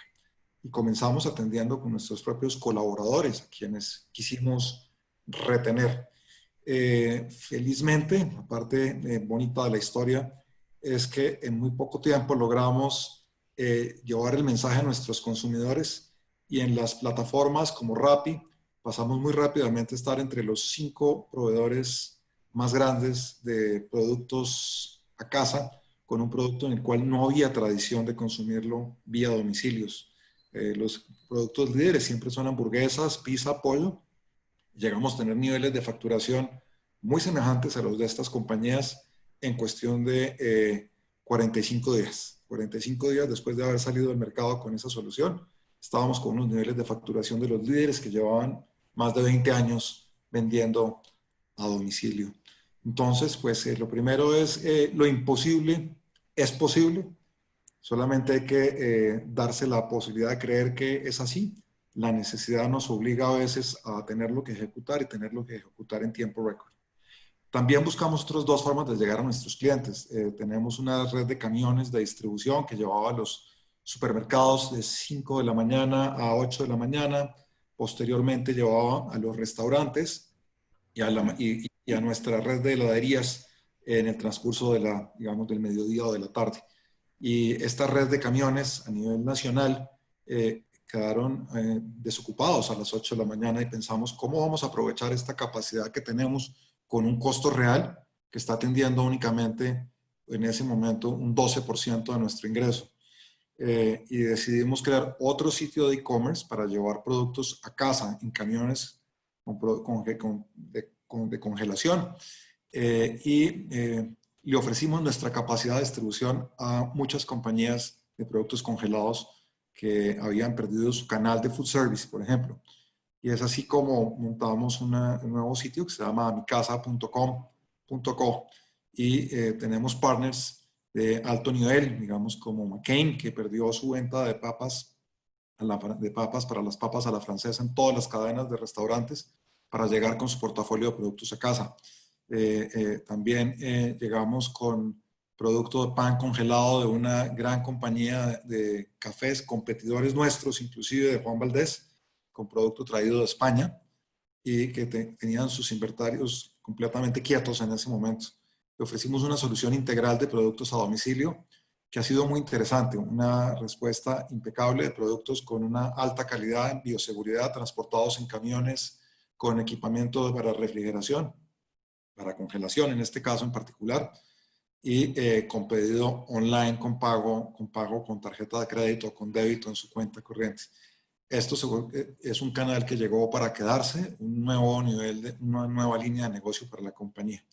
y comenzamos atendiendo con nuestros propios colaboradores, a quienes quisimos retener. Felizmente, la parte bonita de la historia es que en muy poco tiempo logramos llevar el mensaje a nuestros consumidores, y en las plataformas como Rappi pasamos muy rápidamente a estar entre los 5 proveedores más grandes de productos a casa, con un producto en el cual no había tradición de consumirlo vía domicilios. Los productos líderes siempre son hamburguesas, pizza, pollo. Llegamos a tener niveles de facturación muy semejantes a los de estas compañías en cuestión de 45 días. 45 días después de haber salido del mercado con esa solución, estábamos con unos niveles de facturación de los líderes que llevaban más de 20 años vendiendo a domicilio. Entonces, pues lo primero es lo imposible es posible, solamente hay que darse la posibilidad de creer que es así. La necesidad nos obliga a veces a tenerlo que ejecutar y tenerlo que ejecutar en tiempo récord. También buscamos otras dos formas de llegar a nuestros clientes. Tenemos una red de camiones de distribución que llevaba a los supermercados de 5 de la mañana a 8 de la mañana. Posteriormente llevaba a los restaurantes y a nuestra red de heladerías en el transcurso de digamos, del mediodía o de la tarde. Y esta red de camiones a nivel nacional quedaron desocupados a las 8 de la mañana y pensamos cómo vamos a aprovechar esta capacidad que tenemos con un costo real que está atendiendo únicamente en ese momento un 12% de nuestro ingreso. Y decidimos crear otro sitio de e-commerce para llevar productos a casa en camiones de congelación. Le ofrecimos nuestra capacidad de distribución a muchas compañías de productos congelados que habían perdido su canal de food service, por ejemplo. Y es así como montamos un nuevo sitio que se llama micasa.com.co y tenemos partners de alto nivel, digamos como McCain, que perdió su venta de papas para las papas a la francesa en todas las cadenas de restaurantes para llegar con su portafolio de productos a casa. También llegamos con producto de pan congelado de una gran compañía de cafés, competidores nuestros, inclusive de Juan Valdés, con producto traído de España y que tenían sus inventarios completamente quietos en ese momento. Le ofrecimos una solución integral de productos a domicilio que ha sido muy interesante, una respuesta impecable de productos con una alta calidad en bioseguridad, transportados en camiones con equipamiento para refrigeración, para congelación en este caso en particular, y con pedido online con pago con tarjeta de crédito o con débito en su cuenta corriente. Esto es un canal que llegó para quedarse, un nuevo nivel, una nueva línea de negocio para la compañía.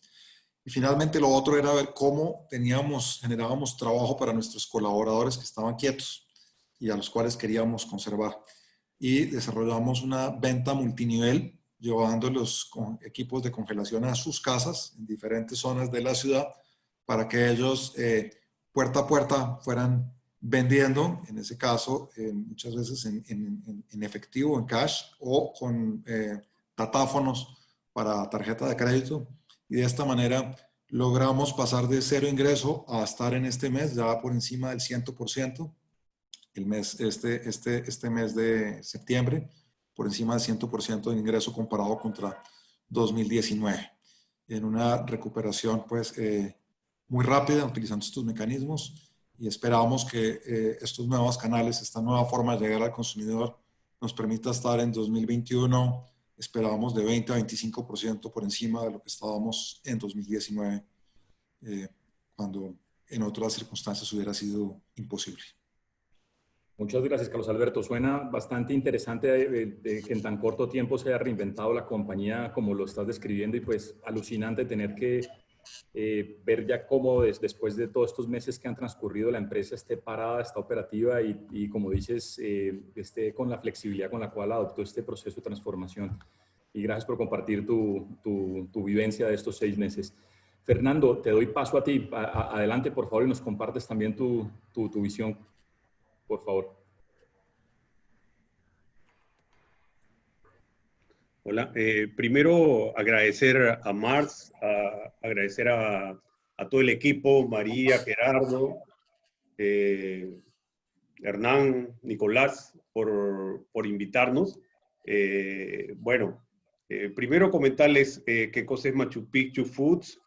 Y finalmente lo otro era ver cómo generábamos trabajo para nuestros colaboradores que estaban quietos y a los cuales queríamos conservar. Y desarrollamos una venta multinivel, llevando los equipos de congelación a sus casas en diferentes zonas de la ciudad para que ellos puerta a puerta fueran vendiendo, en ese caso muchas veces en efectivo, en cash o con datáfonos para tarjeta de crédito. Y de esta manera logramos pasar de 0 ingreso a estar en este mes ya por encima del 100%, este mes de septiembre, por encima del 100% de ingreso comparado contra 2019, en una recuperación pues muy rápida utilizando estos mecanismos, y esperamos que estos nuevos canales, esta nueva forma de llegar al consumidor nos permita estar en 2021, esperábamos de 20 a 25% por encima de lo que estábamos en 2019, cuando en otras circunstancias hubiera sido imposible.
Muchas gracias, Carlos Alberto. Suena bastante interesante de que en tan corto tiempo se haya reinventado la compañía como lo estás describiendo, y pues alucinante tener que ver ya cómo después de todos estos meses que han transcurrido la empresa esté parada, está operativa y como dices, esté con la flexibilidad con la cual adoptó este proceso de transformación. Y gracias por compartir tu vivencia de estos 6 meses. Fernando, te doy paso a ti. Adelante, por favor, y nos compartes también tu visión, por favor.
Hola, primero agradecer a Mars, agradecer a todo el equipo, María, Gerardo, Hernán, Nicolás, por invitarnos. Primero comentarles qué cosa es Machu Picchu Foods.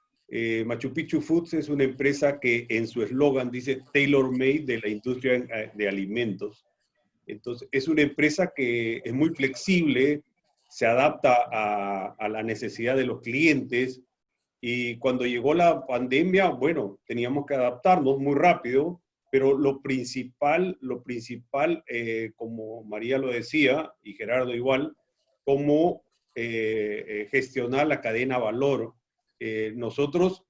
Machu Picchu Foods es una empresa que en su eslogan dice tailor-made de la industria de alimentos. Entonces, es una empresa que es muy flexible, se adapta a la necesidad de los clientes, y cuando llegó la pandemia, bueno, teníamos que adaptarnos muy rápido, pero lo principal, como María lo decía, y Gerardo igual, cómo gestionar la cadena valor. Nosotros,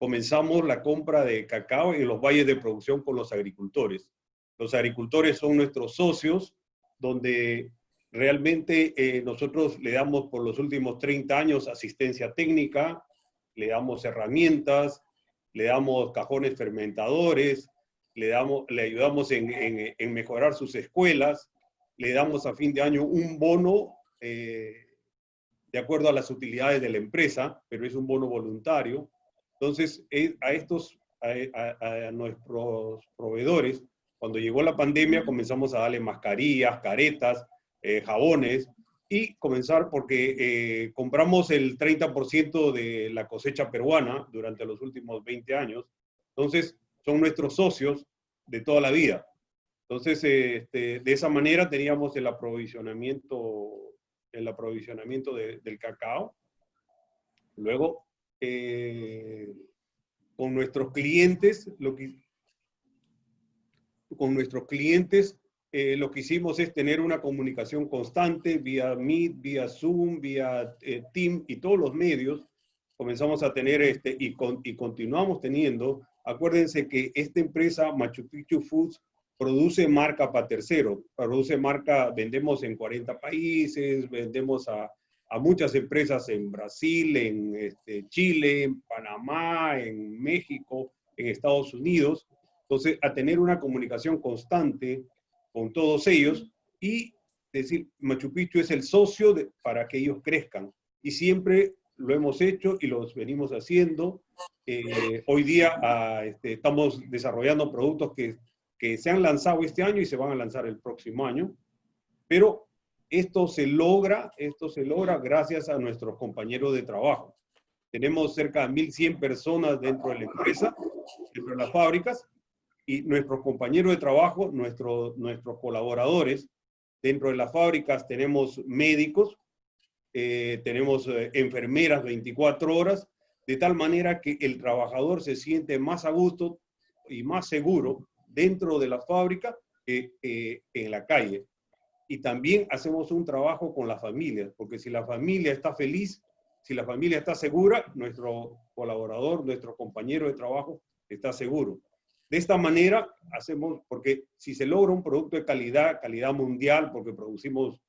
comenzamos la compra de cacao en los valles de producción con los agricultores. Los agricultores son nuestros socios, donde realmente nosotros le damos por los últimos 30 años asistencia técnica, le damos herramientas, le damos cajones fermentadores, le ayudamos en mejorar sus escuelas, le damos a fin de año un bono de acuerdo a las utilidades de la empresa, pero es un bono voluntario. Entonces, a nuestros proveedores, cuando llegó la pandemia, comenzamos a darle mascarillas, caretas, jabones, y comenzar porque compramos el 30% de la cosecha peruana durante los últimos 20 años. Entonces, son nuestros socios de toda la vida. Entonces, de esa manera teníamos el aprovisionamiento del cacao. Luego, con nuestros clientes, lo que hicimos es tener una comunicación constante vía Meet, vía Zoom, vía Team y todos los medios. Comenzamos a tener y continuamos teniendo. Acuérdense que esta empresa, Machu Picchu Foods, produce marca para tercero. Produce marca, vendemos en 40 países, vendemos a muchas empresas en Brasil, en Chile, en Panamá, en México, en Estados Unidos. Entonces, a tener una comunicación constante con todos ellos y decir, Machu Picchu es el socio para que ellos crezcan. Y siempre lo hemos hecho y los venimos haciendo. Hoy día estamos desarrollando productos que se han lanzado este año y se van a lanzar el próximo año. Pero esto se logra gracias a nuestros compañeros de trabajo. Tenemos cerca de 1.100 personas dentro de la empresa, dentro de las fábricas, y nuestros compañeros de trabajo, nuestros colaboradores, dentro de las fábricas tenemos médicos, tenemos enfermeras 24 horas, de tal manera que el trabajador se siente más a gusto y más seguro dentro de la fábrica que en la calle. Y también hacemos un trabajo con las familias, porque si la familia está feliz, si la familia está segura, nuestro colaborador, nuestro compañero de trabajo está seguro. De esta manera hacemos, porque si se logra un producto de calidad mundial, porque producimos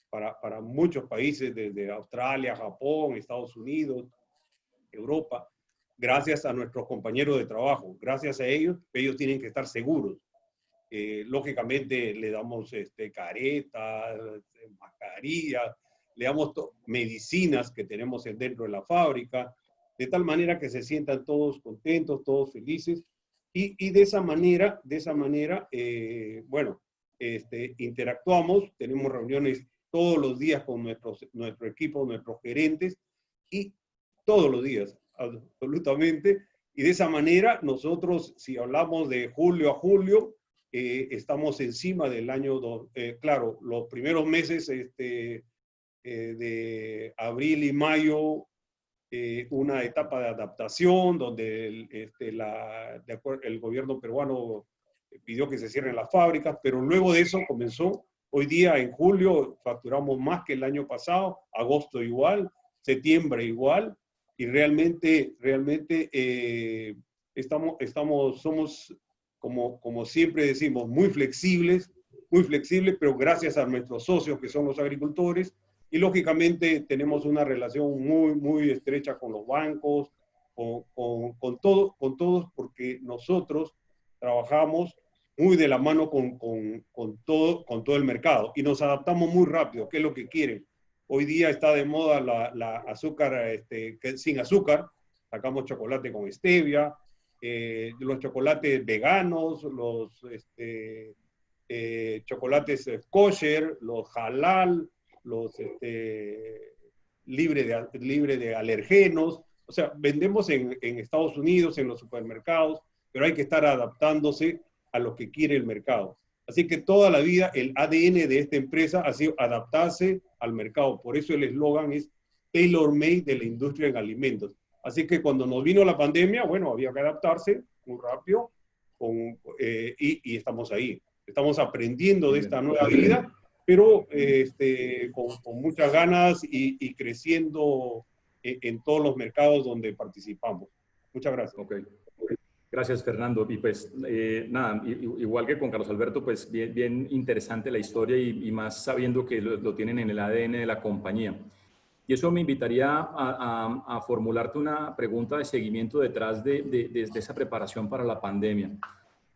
para muchos países, desde Australia, Japón, Estados Unidos, Europa, gracias a nuestros compañeros de trabajo, gracias a ellos tienen que estar seguros. Lógicamente le damos caretas, mascarillas, le damos medicinas que tenemos dentro de la fábrica, de tal manera que se sientan todos contentos, todos felices, y de esa manera, interactuamos, tenemos reuniones todos los días con nuestro equipo, nuestros gerentes, y todos los días, absolutamente, y de esa manera nosotros, si hablamos de julio a julio, estamos encima del año, claro, los primeros meses de abril y mayo, una etapa de adaptación donde el gobierno peruano pidió que se cierren las fábricas, pero luego de eso comenzó. Hoy día, en julio, facturamos más que el año pasado, agosto igual, septiembre igual, y realmente somos, como siempre decimos, muy flexibles, pero gracias a nuestros socios que son los agricultores, y lógicamente tenemos una relación muy, muy estrecha con los bancos, con todos, porque nosotros trabajamos muy de la mano con todo el mercado y nos adaptamos muy rápido, qué es lo que quieren. Hoy día está de moda la azúcar sin azúcar, sacamos chocolate con stevia, los chocolates veganos, los chocolates kosher, los halal, los libre de alergenos. O sea, vendemos en Estados Unidos, en los supermercados, pero hay que estar adaptándose a lo que quiere el mercado. Así que toda la vida el ADN de esta empresa ha sido adaptarse al mercado. Por eso el eslogan es Tailor Made de la industria en alimentos. Así que cuando nos vino la pandemia, bueno, había que adaptarse muy rápido y estamos ahí. Estamos aprendiendo de esta nueva vida, pero con muchas ganas y creciendo en todos los mercados donde participamos. Muchas gracias.
Ok. Gracias, Fernando. Y pues, nada, igual que con Carlos Alberto, pues bien interesante la historia y más sabiendo que lo tienen en el ADN de la compañía. Y eso me invitaría a formularte una pregunta de seguimiento detrás de esa preparación para la pandemia.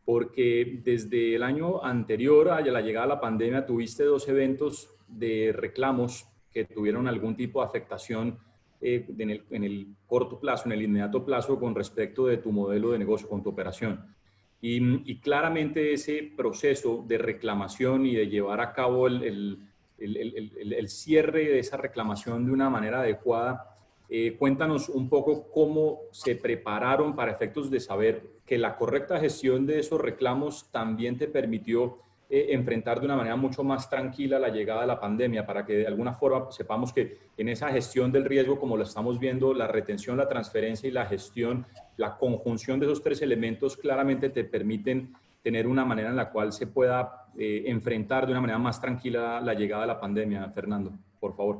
Porque desde el año anterior a la llegada de la pandemia tuviste 2 eventos de reclamos que tuvieron algún tipo de afectación en el corto plazo, en el inmediato plazo con respecto de tu modelo de negocio, con tu operación. Y claramente ese proceso de reclamación y de llevar a cabo el cierre de esa reclamación de una manera adecuada, cuéntanos un poco cómo se prepararon para efectos de saber que la correcta gestión de esos reclamos también te permitió enfrentar de una manera mucho más tranquila la llegada de la pandemia, para que de alguna forma sepamos que en esa gestión del riesgo, como lo estamos viendo, la retención, la transferencia y la gestión, la conjunción de esos 3 elementos claramente te permiten tener una manera en la cual se pueda enfrentar de una manera más tranquila la llegada de la pandemia. Fernando, por favor.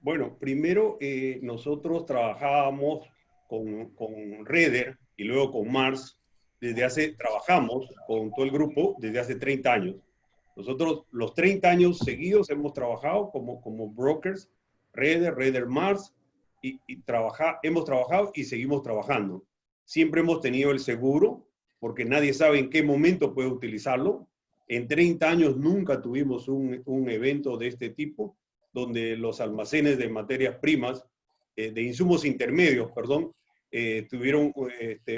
Bueno, primero nosotros trabajábamos con Redder y luego con Mars. Trabajamos con todo el grupo desde hace 30 años. Nosotros los 30 años seguidos hemos trabajado como brokers, Redder Mars, hemos trabajado y seguimos trabajando. Siempre hemos tenido el seguro, porque nadie sabe en qué momento puede utilizarlo. En 30 años nunca tuvimos un evento de este tipo, donde los almacenes de materias primas, de insumos intermedios, perdón, tuvieron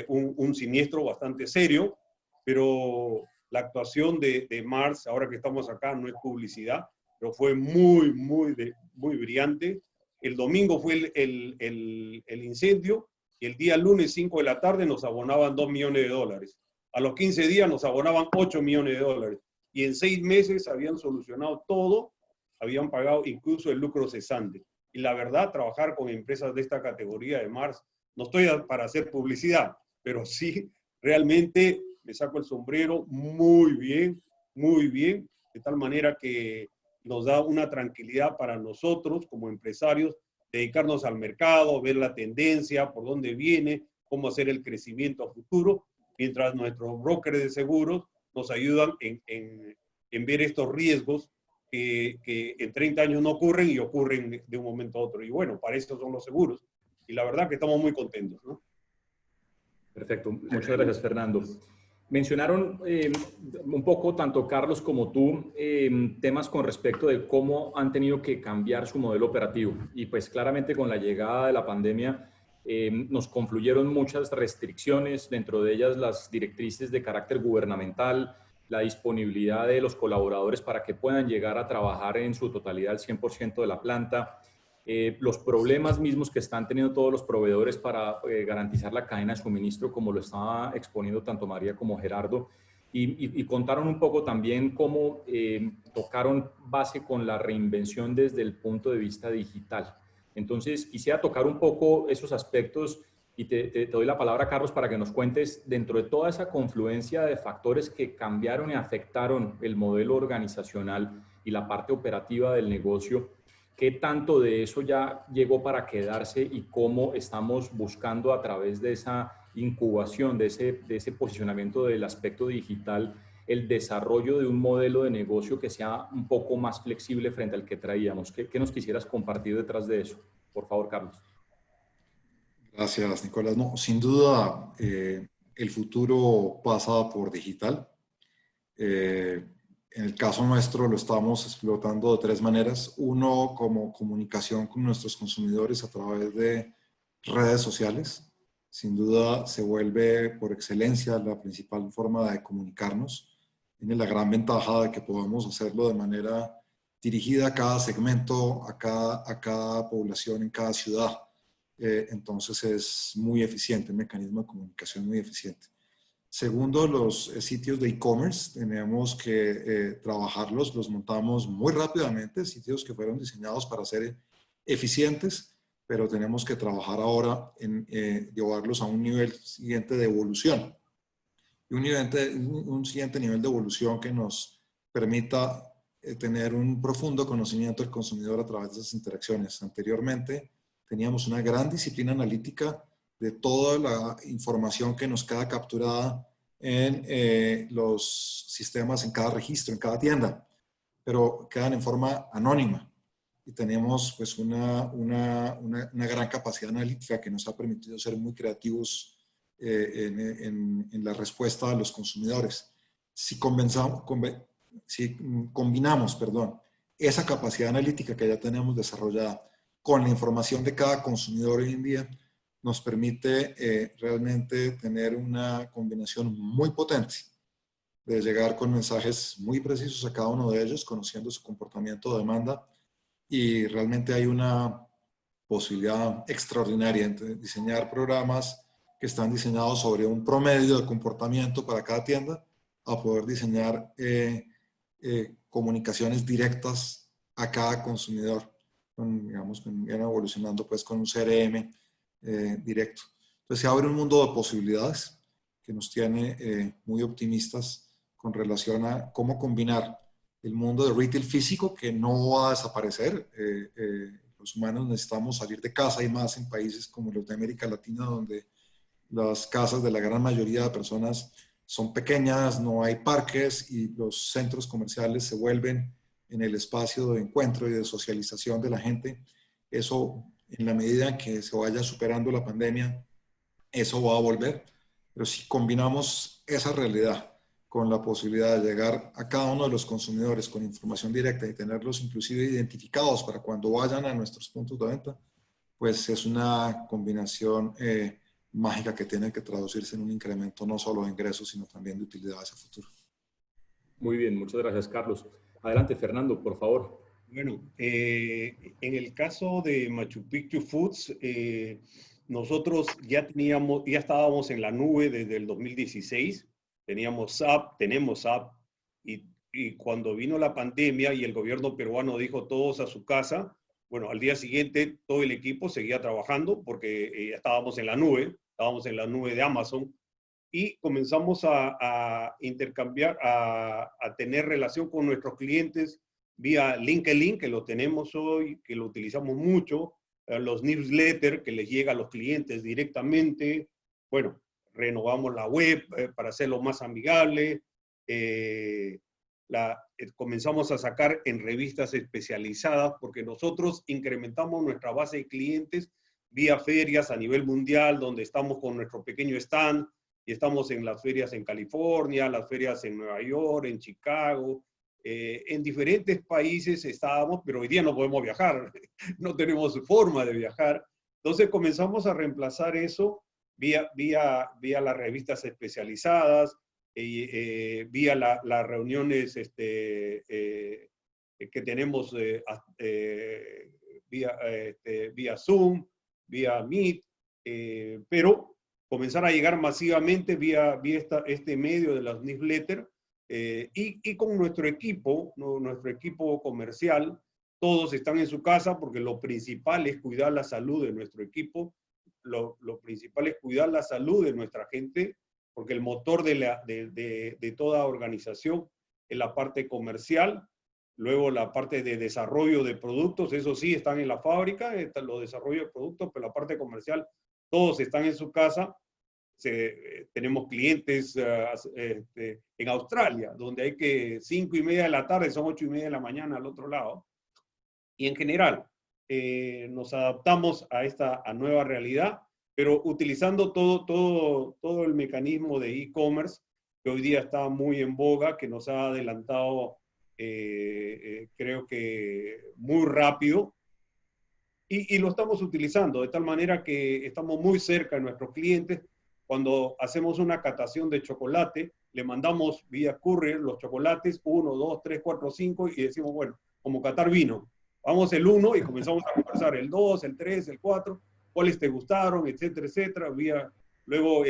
un siniestro bastante serio, pero la actuación de Mars, ahora que estamos acá, no es publicidad, pero fue muy brillante. El domingo fue el incendio y el día lunes 5 de la tarde nos abonaban $2 millones. A los 15 días nos abonaban $8 millones y en 6 meses habían solucionado todo, habían pagado incluso el lucro cesante. Y la verdad, trabajar con empresas de esta categoría de Mars, no estoy para hacer publicidad, pero sí, realmente me saco el sombrero muy bien, de tal manera que nos da una tranquilidad para nosotros como empresarios, dedicarnos al mercado, ver la tendencia, por dónde viene, cómo hacer el crecimiento a futuro, mientras nuestros brokers de seguros nos ayudan en ver estos riesgos que en 30 años no ocurren y ocurren de un momento a otro. Y bueno, para eso son los seguros. Y la verdad que estamos muy contentos, ¿no?
Perfecto. Muchas gracias, Fernando. Mencionaron un poco, tanto Carlos como tú, temas con respecto de cómo han tenido que cambiar su modelo operativo. Y pues claramente con la llegada de la pandemia nos confluyeron muchas restricciones, dentro de ellas las directrices de carácter gubernamental, la disponibilidad de los colaboradores para que puedan llegar a trabajar en su totalidad al 100% de la planta, los problemas mismos que están teniendo todos los proveedores para garantizar la cadena de suministro, como lo estaba exponiendo tanto María como Gerardo, y contaron un poco también cómo tocaron base con la reinvención desde el punto de vista digital. Entonces, quisiera tocar un poco esos aspectos y te doy la palabra, Carlos, para que nos cuentes, dentro de toda esa confluencia de factores que cambiaron y afectaron el modelo organizacional y la parte operativa del negocio, ¿qué tanto de eso ya llegó para quedarse y cómo estamos buscando a través de esa incubación, de ese posicionamiento del aspecto digital, el desarrollo de un modelo de negocio que sea un poco más flexible frente al que traíamos? ¿Qué nos quisieras compartir detrás de eso? Por favor, Carlos.
Gracias, Nicolás. No, sin duda, el futuro pasa por digital. En el caso nuestro lo estamos explotando de 3 maneras. Uno, como comunicación con nuestros consumidores a través de redes sociales. Sin duda se vuelve por excelencia la principal forma de comunicarnos. Tiene la gran ventaja de que podamos hacerlo de manera dirigida a cada segmento, a cada población, en cada ciudad. Entonces es muy eficiente, un mecanismo de comunicación muy eficiente. Segundo, los sitios de e-commerce, tenemos que trabajarlos, los montamos muy rápidamente, sitios que fueron diseñados para ser eficientes, pero tenemos que trabajar ahora en llevarlos a un nivel siguiente de evolución. Y un siguiente nivel de evolución que nos permita tener un profundo conocimiento del consumidor a través de esas interacciones. Anteriormente teníamos una gran disciplina analítica de toda la información que nos queda capturada en los sistemas, en cada registro, en cada tienda, pero quedan en forma anónima. Y tenemos pues una gran capacidad analítica que nos ha permitido ser muy creativos en la respuesta a los consumidores. Si combinamos, perdón, esa capacidad analítica que ya tenemos desarrollada con la información de cada consumidor hoy en día, nos permite realmente tener una combinación muy potente de llegar con mensajes muy precisos a cada uno de ellos, conociendo su comportamiento de demanda, y realmente hay una posibilidad extraordinaria entre diseñar programas que están diseñados sobre un promedio de comportamiento para cada tienda, a poder diseñar comunicaciones directas a cada consumidor, digamos, viene evolucionando pues con un CRM directo. Entonces se abre un mundo de posibilidades que nos tiene muy optimistas con relación a cómo combinar el mundo de retail físico, que no va a desaparecer. Los humanos necesitamos salir de casa, y más en países como los de América Latina, donde las casas de la gran mayoría de personas son pequeñas, no hay parques, y los centros comerciales se vuelven en el espacio de encuentro y de socialización de la gente. Eso, en la medida en que se vaya superando la pandemia, eso va a volver. Pero si combinamos esa realidad con la posibilidad de llegar a cada uno de los consumidores con información directa y tenerlos inclusive identificados para cuando vayan a nuestros puntos de venta, pues es una combinación mágica que tiene que traducirse en un incremento no solo de ingresos, sino también de utilidades a futuro.
Muy bien, muchas gracias, Carlos. Adelante, Fernando, por favor.
Bueno, en el caso de Machu Picchu Foods, nosotros ya estábamos en la nube desde el 2016, tenemos SAP, y cuando vino la pandemia y el gobierno peruano dijo todos a su casa, bueno, al día siguiente todo el equipo seguía trabajando porque estábamos en la nube de Amazon, y comenzamos a intercambiar, a tener relación con nuestros clientes vía LinkedIn, que lo tenemos hoy, que lo utilizamos mucho, los newsletters que les llega a los clientes directamente. Bueno, renovamos la web para hacerlo más amigable. Comenzamos a sacar en revistas especializadas, porque nosotros incrementamos nuestra base de clientes vía ferias a nivel mundial, donde estamos con nuestro pequeño stand, y estamos en las ferias en California, las ferias en Nueva York, en Chicago, en diferentes países estábamos, pero hoy día no podemos viajar, no tenemos forma de viajar. Entonces comenzamos a reemplazar eso vía las revistas especializadas, vía las reuniones que tenemos vía Zoom, vía Meet, pero comenzar a llegar masivamente vía este medio de las newsletters, y con nuestro equipo comercial. Todos están en su casa porque lo principal es cuidar la salud de nuestro equipo, lo principal es cuidar la salud de nuestra gente, porque el motor de toda organización es la parte comercial. Luego la parte de desarrollo de productos, eso sí, están en la fábrica, los desarrollos de productos, pero la parte comercial, todos están en su casa. Tenemos clientes en Australia, donde hay que 5:30 de la tarde, son 8:30 de la mañana al otro lado. Y en general, nos adaptamos a esta nueva realidad, pero utilizando todo el mecanismo de e-commerce, que hoy día está muy en boga, que nos ha adelantado, creo que muy rápido, y lo estamos utilizando de tal manera que estamos muy cerca de nuestros clientes. Cuando hacemos una catación de chocolate, le mandamos vía courier los chocolates 1, 2, 3, 4, 5, y decimos, bueno, como catar vino, vamos el 1 y comenzamos a conversar el 2, el 3, el 4, cuáles te gustaron, etcétera, etcétera. Luego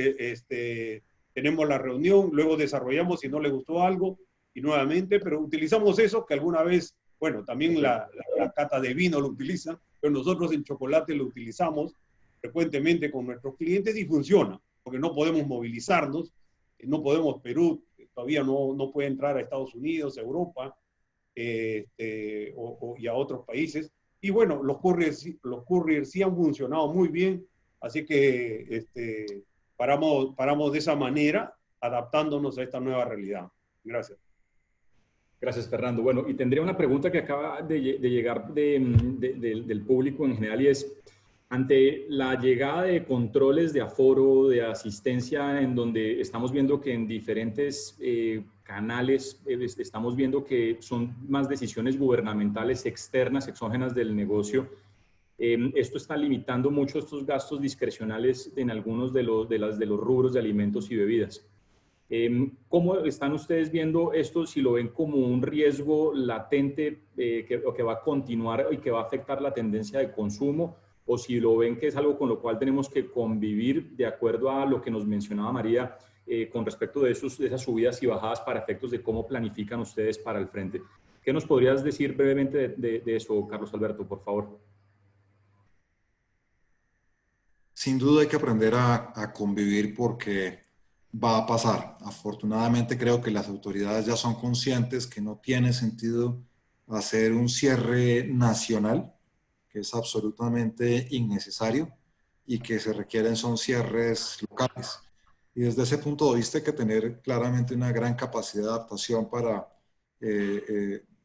tenemos la reunión, luego desarrollamos si no le gustó algo, y nuevamente, pero utilizamos eso que alguna vez, bueno, también la cata de vino lo utilizan, pero nosotros en chocolate lo utilizamos frecuentemente con nuestros clientes y funciona, porque no podemos movilizarnos, no podemos, Perú todavía no puede entrar a Estados Unidos, a Europa, y a otros países. Y bueno, los couriers sí han funcionado muy bien, Así que paramos de esa manera, adaptándonos a esta nueva realidad. Gracias.
Gracias, Fernando. Bueno, y tendría una pregunta que acaba de llegar del público en general, y es, ante la llegada de controles de aforo, de asistencia, en donde estamos viendo que en diferentes canales estamos viendo que son más decisiones gubernamentales externas, exógenas del negocio, esto está limitando mucho estos gastos discrecionales en algunos de los rubros de alimentos y bebidas. ¿Cómo están ustedes viendo esto? Si lo ven como un riesgo latente que va a continuar y que va a afectar la tendencia de consumo, o si lo ven que es algo con lo cual tenemos que convivir de acuerdo a lo que nos mencionaba María con respecto de esas subidas y bajadas para efectos de cómo planifican ustedes para el frente. ¿Qué nos podrías decir brevemente de eso, Carlos Alberto, por favor?
Sin duda hay que aprender a convivir porque va a pasar. Afortunadamente creo que las autoridades ya son conscientes que no tiene sentido hacer un cierre nacional, que es absolutamente innecesario, y que se requieren son cierres locales. Y desde ese punto de vista hay que tener claramente una gran capacidad de adaptación para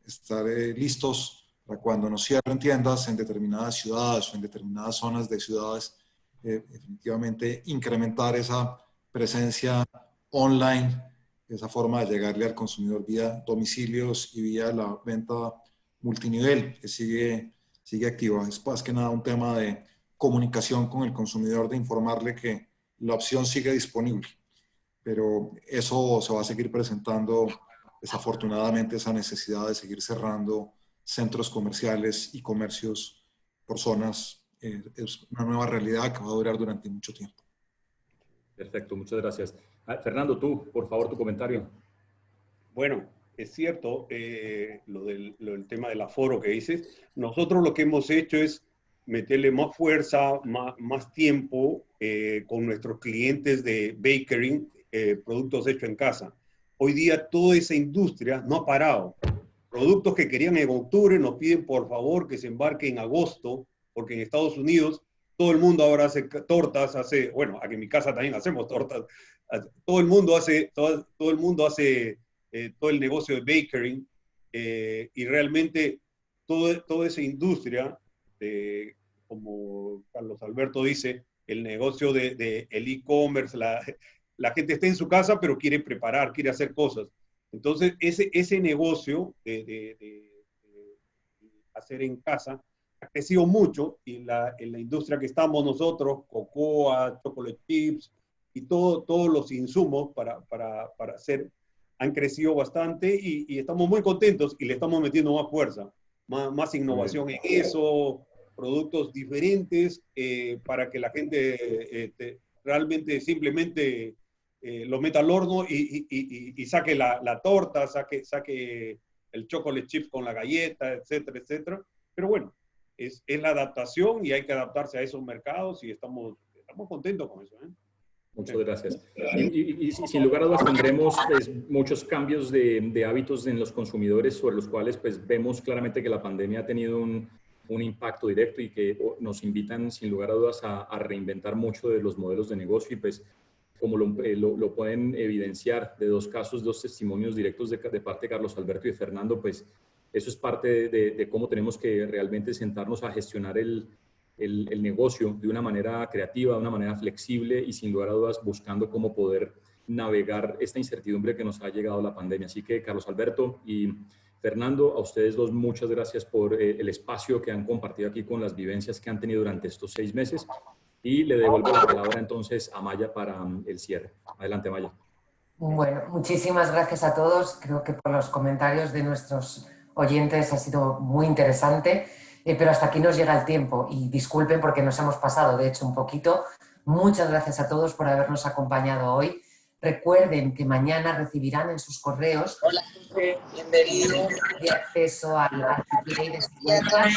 estar listos para cuando nos cierren tiendas en determinadas ciudades o en determinadas zonas de ciudades, definitivamente incrementar esa presencia online, esa forma de llegarle al consumidor vía domicilios y vía la venta multinivel, que sigue activa. Es más que nada un tema de comunicación con el consumidor, de informarle que la opción sigue disponible. Pero eso se va a seguir presentando, desafortunadamente, esa necesidad de seguir cerrando centros comerciales y comercios por zonas. Es una nueva realidad que va a durar durante mucho tiempo.
Perfecto, muchas gracias. Fernando, tú, por favor, tu comentario.
Bueno, es cierto lo del tema del aforo que dices. Nosotros lo que hemos hecho es meterle más fuerza, más tiempo con nuestros clientes de bakery, productos hechos en casa. Hoy día toda esa industria no ha parado. Productos que querían en octubre nos piden por favor que se embarque en agosto, porque en Estados Unidos todo el mundo ahora hace tortas, bueno, aquí en mi casa también hacemos tortas. Todo el mundo hace todo el negocio de bakery, y realmente toda esa industria, como Carlos Alberto dice, el negocio el e-commerce, la gente está en su casa pero quiere preparar, quiere hacer cosas. Entonces ese negocio de hacer en casa ha crecido mucho, y en la industria que estamos nosotros, cocoa, chocolate chips y todos los insumos para hacer han crecido bastante, y estamos muy contentos y le estamos metiendo más fuerza, más innovación en eso, productos diferentes para que la gente realmente simplemente lo meta al horno y saque la torta, saque el chocolate chip con la galleta, etcétera, etcétera. Pero bueno, es la adaptación y hay que adaptarse a esos mercados, y estamos contentos con eso, ¿eh?
Muchas gracias. Y sin lugar a dudas tendremos pues, muchos cambios de hábitos en los consumidores, sobre los cuales pues, vemos claramente que la pandemia ha tenido un impacto directo y que nos invitan sin lugar a dudas a reinventar mucho de los modelos de negocio, y pues como lo pueden evidenciar de dos casos, dos testimonios directos de parte de Carlos Alberto y de Fernando, pues eso es parte de cómo tenemos que realmente sentarnos a gestionar el negocio de una manera creativa, de una manera flexible y sin lugar a dudas buscando cómo poder navegar esta incertidumbre que nos ha llegado la pandemia. Así que Carlos Alberto y Fernando, a ustedes dos muchas gracias por el espacio que han compartido aquí con las vivencias que han tenido durante estos 6 meses, y le devuelvo la palabra entonces a Maya para el cierre. Adelante, Maya.
Bueno, muchísimas gracias a todos. Creo que por los comentarios de nuestros oyentes ha sido muy interesante. Pero hasta aquí nos llega el tiempo y disculpen porque nos hemos pasado, de hecho, un poquito. Muchas gracias a todos por habernos acompañado hoy. Recuerden que mañana recibirán en sus correos bienvenidos de acceso al replay de su cuenta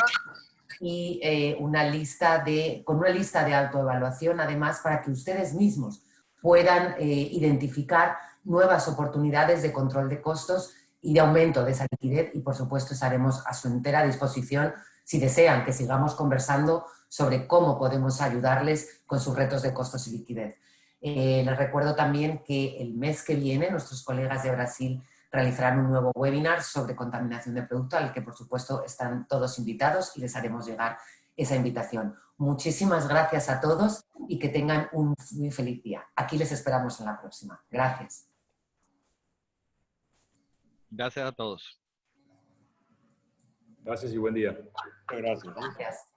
y con una lista de autoevaluación, además, para que ustedes mismos puedan identificar nuevas oportunidades de control de costos y de aumento de esa liquidez, y por supuesto estaremos a su entera disposición si desean que sigamos conversando sobre cómo podemos ayudarles con sus retos de costos y liquidez. Les recuerdo también que el mes que viene nuestros colegas de Brasil realizarán un nuevo webinar sobre contaminación de producto, al que por supuesto están todos invitados y les haremos llegar esa invitación. Muchísimas gracias a todos y que tengan un muy feliz día. Aquí les esperamos en la próxima. Gracias.
Gracias a todos.
Gracias y buen día.
Gracias.
Gracias.